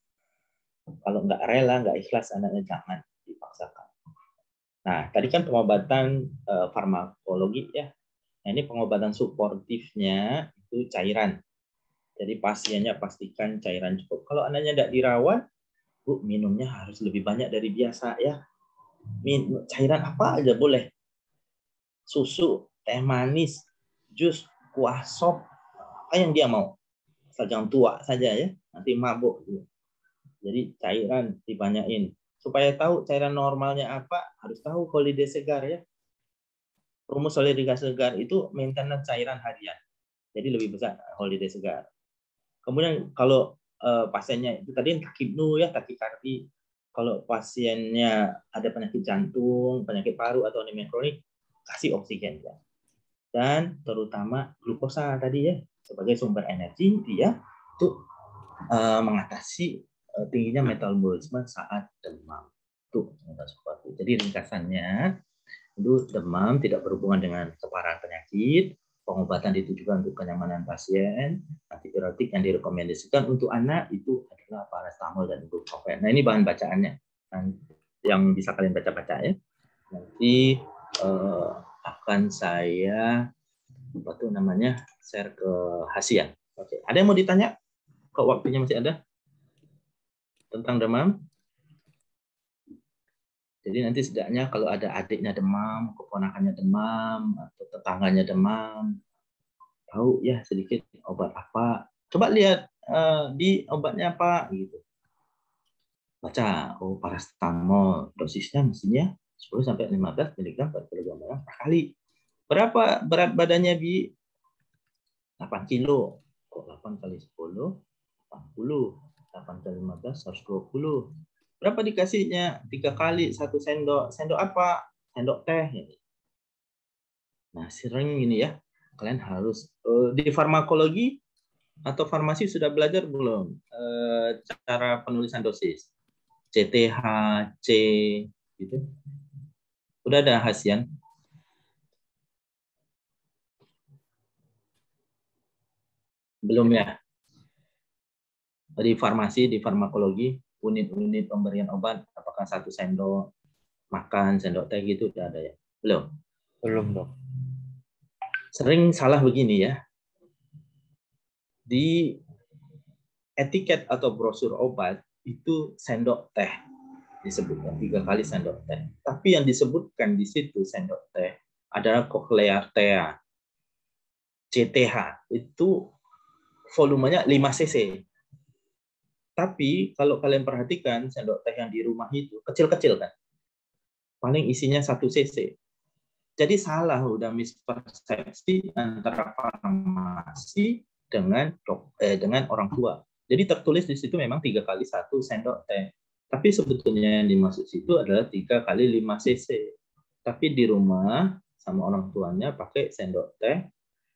Kalau nggak rela, nggak ikhlas, anaknya jangan dipaksakan. Nah, tadi kan pengobatan farmakologi ya. Nah, ini pengobatan suportifnya itu cairan. Jadi pasiennya pastikan cairan cukup. Kalau anaknya tidak dirawat, Bu, minumnya harus lebih banyak dari biasa ya. Cairan apa aja boleh. Susu, teh manis, jus, kuah sop, apa yang dia mau. Asal jangan tua saja ya, nanti mabuk. Jadi cairan dibanyain. Supaya tahu cairan normalnya apa, harus tahu holiday segar ya. Rumus holiday segar itu maintenance cairan harian. Jadi lebih besar holiday segar. Kemudian kalau pasiennya itu tadi takibnu ya, takikardi. Kalau pasiennya ada penyakit jantung, penyakit paru atau anemia kronik, kasih oksigen ya. Dan terutama glukosa tadi ya sebagai sumber energi dia untuk mengatasi tingginya metabolisme saat demam. Tuh, seperti. Jadi ringkasannya, itu demam tidak berhubungan dengan keparahan penyakit. Pengobatan ditujukan untuk kenyamanan pasien. Antibiotik yang direkomendasikan untuk anak itu adalah paracetamol dan ibuprofen. Nah, ini bahan bacaannya yang bisa kalian baca-baca ya. Nanti akan saya share ke Hasian. Oke, ada yang mau ditanya? Kok waktunya masih ada? Tentang demam? Jadi nanti setidaknya kalau ada adiknya demam, keponakannya demam, atau tetangganya demam, tahu ya sedikit obat apa. Coba lihat di obatnya apa gitu. Baca, oh paracetamol, dosisnya mestinya 10 sampai 15 mg per kilogram per kali. Berapa berat badannya Bi? 8 kilo. Kok 8 kali 10? 80. 8 kali 15, 120. Berapa dikasihnya? 3 kali 1 sendok. Sendok apa? Sendok teh. Nah, sering ini ya. Kalian harus di farmakologi atau farmasi sudah belajar belum cara penulisan dosis? CTH, C, gitu. Udah ada Hasian? Belum ya? Di farmasi, di farmakologi, unit-unit pemberian obat, apakah 1 sendok makan, sendok teh gitu udah ada ya? Belum? Belum, Dok. Sering salah begini ya. Di etiket atau brosur obat itu sendok teh disebutkan 3 kali sendok teh. Tapi yang disebutkan di situ sendok teh adalah Cochleartea. CTH itu volumenya 5 cc. Tapi kalau kalian perhatikan sendok teh yang di rumah itu kecil-kecil kan. Paling isinya 1 cc. Jadi salah, udah mispersepsi antara farmasi dengan orang tua. Jadi tertulis di situ memang 3 kali 1 sendok teh. Tapi sebetulnya yang dimaksud situ adalah 3 kali 5 cc. Tapi di rumah sama orang tuanya pakai sendok teh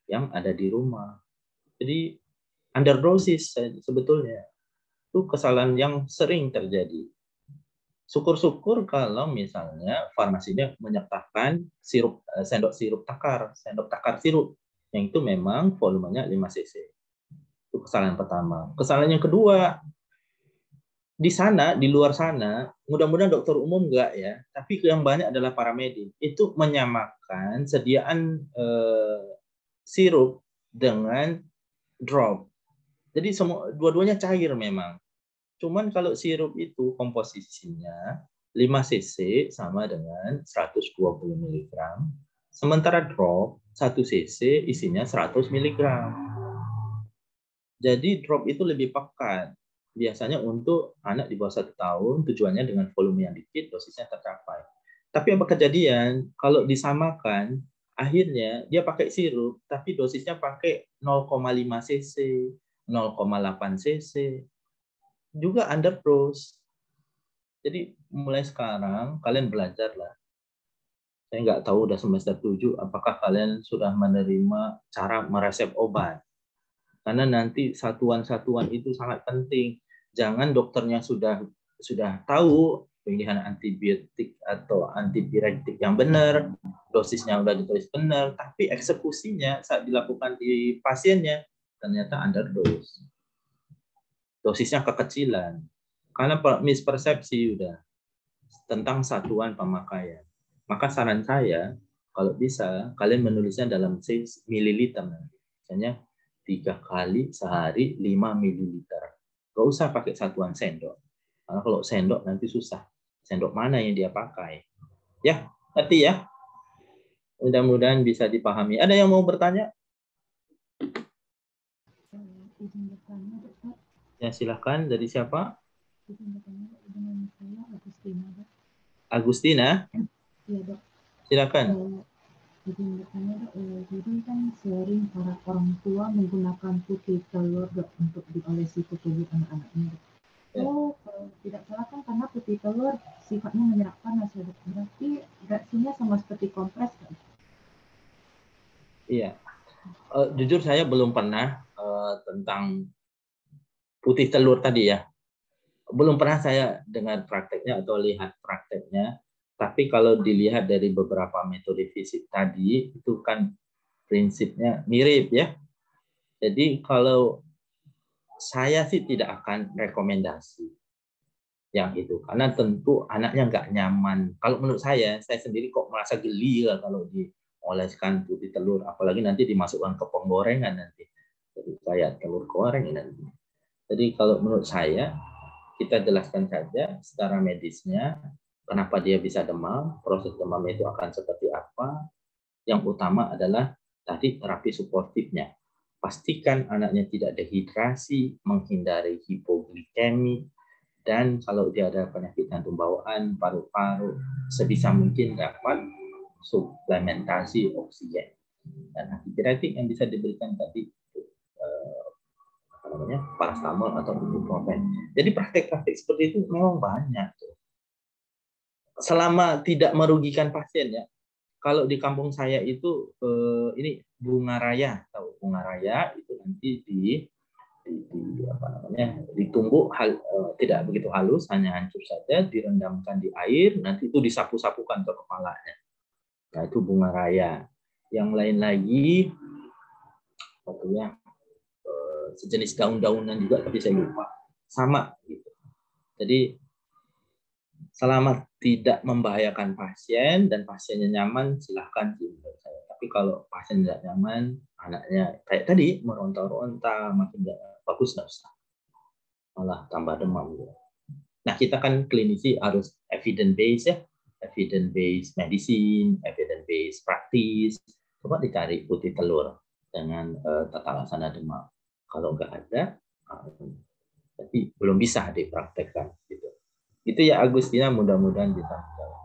yang ada di rumah. Jadi underdosis sebetulnya. Itu kesalahan yang sering terjadi. Syukur-syukur kalau misalnya farmasinya menyertakan sendok sirup takar, sendok takar sirup, yang itu memang volumenya 5 cc. Itu kesalahan pertama. Kesalahan yang kedua, di sana, di luar sana, mudah-mudahan dokter umum enggak ya, tapi yang banyak adalah paramedik. Itu menyamakan sediaan sirup dengan drop. Jadi semua dua-duanya cair memang. Cuman kalau sirup itu komposisinya 5 cc sama dengan 120 mg. Sementara drop 1 cc isinya 100 mg. Jadi drop itu lebih pekat. Biasanya untuk anak di bawah 1 tahun, tujuannya dengan volume yang dikit, dosisnya tercapai. Tapi apa kejadian? Kalau disamakan, akhirnya dia pakai sirup, tapi dosisnya pakai 0,5 cc, 0,8 cc. Juga underdose. Jadi mulai sekarang kalian belajarlah. Saya nggak tahu udah semester 7 apakah kalian sudah menerima cara meresep obat. Karena nanti satuan-satuan itu sangat penting. Jangan dokternya sudah tahu pilihan antibiotik atau antipiretik yang benar, dosisnya udah ditulis benar, tapi eksekusinya saat dilakukan di pasiennya ternyata underdose. Dosisnya kekecilan. Karena mispersepsi udah tentang satuan pemakaian. Maka saran saya, kalau bisa, kalian menulisnya dalam mililiter. Misalnya 3 kali sehari 5 ml. Gak usah pakai satuan sendok. Karena kalau sendok nanti susah. Sendok mana yang dia pakai? Ya, ngerti ya? Mudah-mudahan bisa dipahami. Ada yang mau bertanya? Izin bertanya, Dokter. Ya, silahkan. Dari siapa? Izin bertanya dengan saya Agustina, Dok. Agustina? Iya, Dok. Silakan. Izin bertanya, Dok. Jadi kan sering para orang tua menggunakan putih telur, Dok, untuk diolesi ke tubuh anak-anaknya, Dok. Ya. Oh, kalau tidak salah kan karena putih telur sifatnya menyerap panas, ya, Dok. Berarti reaksinya sama seperti kompres, Dok. Iya. Jujur saya belum pernah tentang putih telur tadi ya. Belum pernah saya dengar prakteknya atau lihat prakteknya. Tapi kalau dilihat dari beberapa metode fisik tadi, itu kan prinsipnya mirip ya. Jadi kalau saya sih tidak akan rekomendasi yang itu. Karena tentu anaknya nggak nyaman. Kalau menurut saya sendiri kok merasa geli lah kalau dioleskan putih telur. Apalagi nanti dimasukkan ke penggorengan nanti. Jadi kayak telur goreng nanti. Jadi kalau menurut saya, kita jelaskan saja secara medisnya, kenapa dia bisa demam, proses demam itu akan seperti apa. Yang utama adalah tadi terapi suportifnya. Pastikan anaknya tidak dehidrasi, menghindari hipoglikemi, dan kalau dia ada penyakit jantung bawaan, paru-paru, sebisa mungkin dapat suplementasi oksigen. Dan antibiotik yang bisa diberikan tadi paracetamol atau ibuprofen. Jadi praktek-praktek seperti itu memang banyak. Selama tidak merugikan pasien ya. Kalau di kampung saya itu ini bunga raya, tahu bunga raya itu nanti ditumbuk tidak begitu halus, hanya hancur saja, direndamkan di air, nanti itu disapu-sapukan ke kepalanya. Nah itu bunga raya. Yang lain lagi, pokoknya sejenis daun-daunan juga, tapi saya lupa. Sama gitu. Jadi selama tidak membahayakan pasien dan pasiennya nyaman, silahkan sih menurut saya. Tapi kalau pasien tidak nyaman, anaknya kayak tadi meronta-ronta, makin nggak bagus, nggak usah. Malah tambah demam. Gitu. Nah kita kan klinisi harus evidence based ya, evidence based medicine, evidence based practice. Coba dicari putih telur dengan tata laksana demam. Kalau nggak ada, tapi belum bisa dipraktekkan gitu. Itu ya Agustina, mudah-mudahan bisa menjawab.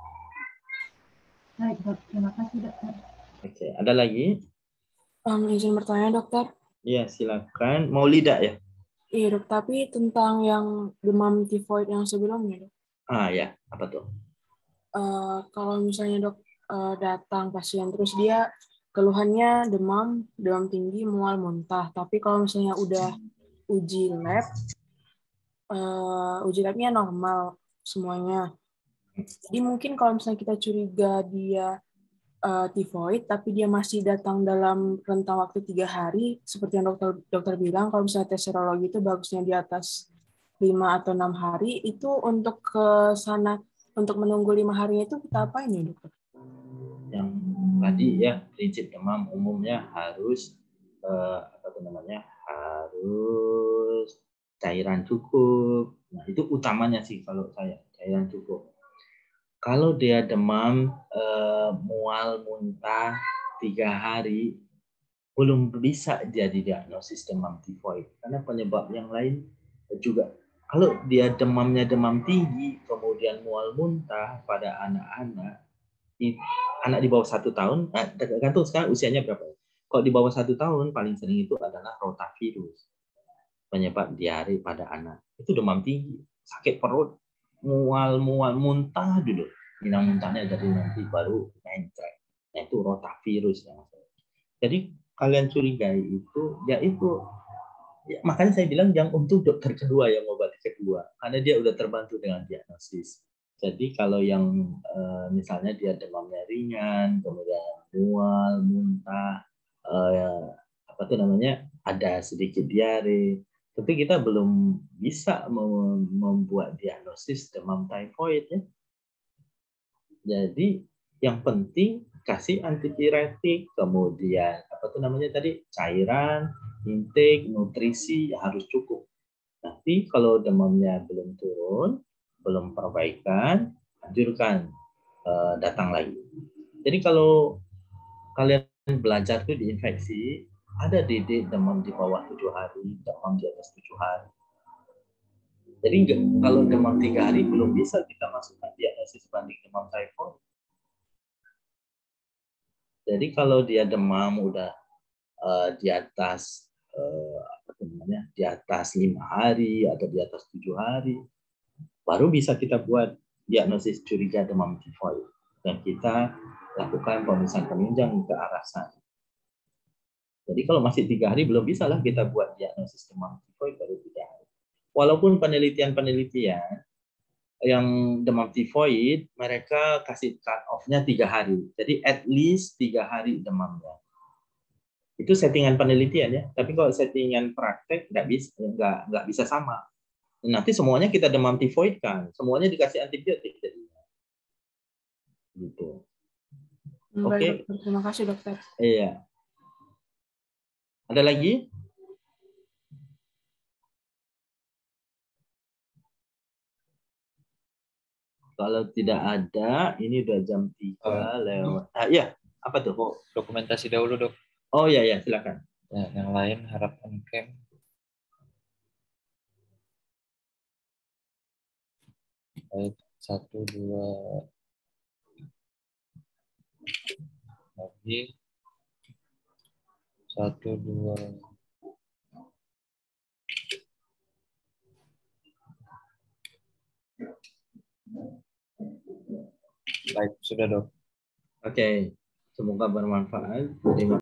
Baik, Dok. Terima kasih, Dokter. Oke, ada lagi? Izin bertanya, Dokter. Iya, silakan. Mau lidah ya? Iya, Dok. Tapi tentang yang demam tifoid yang sebelumnya, Dok. Ya. Apa tuh? Kalau misalnya, Dok, datang pasien terus dia keluhannya demam tinggi, mual, muntah. Tapi kalau misalnya udah uji labnya normal semuanya. Jadi mungkin kalau misalnya kita curiga dia tifoid, tapi dia masih datang dalam rentang waktu 3 hari, seperti yang dokter bilang, kalau misalnya tes serologi itu bagusnya di atas 5 atau 6 hari, itu untuk ke sana, untuk menunggu 5 harinya itu kita apain ya, dokter? Yang tadi ya, prinsip demam umumnya harus harus cairan cukup. Nah, itu utamanya sih kalau saya, cairan cukup. Kalau dia demam, mual, muntah 3 hari, belum bisa jadi diagnosis demam tifoid. Karena penyebab yang lain juga. Kalau dia demamnya demam tinggi, kemudian mual muntah pada anak-anak, anak di bawah 1 tahun, tergantung sekarang usianya berapa. Kalau di bawah 1 tahun, paling sering itu adalah rotavirus. Penyebab diare pada anak. Itu demam tinggi, sakit perut, mual, muntah dulu. Minang muntahnya dari nanti baru mencret. Nah, itu rotavirus. Jadi kalian curigai itu, ya itu. Ya, makanya saya bilang yang untuk dokter kedua yang obati kedua. Karena dia udah terbantu dengan diagnosis. Jadi kalau yang misalnya dia demamnya ringan, kemudian mual, muntah, ada sedikit diare, tapi kita belum bisa membuat diagnosis demam tifoid ya. Jadi yang penting kasih antipiretik, kemudian cairan, intake nutrisi harus cukup. Nanti kalau demamnya belum turun, belum perbaikan, anjurkan datang lagi. Jadi kalau kalian belajar tuh diinfeksi, ada demam di bawah 7 hari, demam di atas 7 hari. Jadi kalau demam 3 hari belum bisa kita masukkan diagnosis banding demam typhoid. Jadi kalau dia demam udah di atas di atas 5 hari atau di atas 7 hari, baru bisa kita buat diagnosis curiga demam tifoid dan kita lakukan pemeriksaan penunjang ke arah sana. Jadi kalau masih 3 hari belum bisa lah kita buat diagnosis demam tifoid baru 3 hari. Walaupun penelitian yang demam tifoid mereka kasih cut off-nya 3 hari. Jadi at least 3 hari demamnya. Itu settingan penelitian ya. Tapi kalau settingan praktek nggak bisa sama. Nanti semuanya kita demam tifoid kan, semuanya dikasih antibiotik jadinya. Gitu. Oke. Terima kasih dokter. Iya. Ada lagi? Kalau tidak ada, ini udah jam 3 lewat. Iya, apa tuh? Oh, dokumentasi dahulu, Dok. Oh iya, silakan. Ya, yang lain harapan camp. Baik, 1, 2 lagi. 1, 2. Baik, sudah, Dok. Oke, semoga bermanfaat. Terima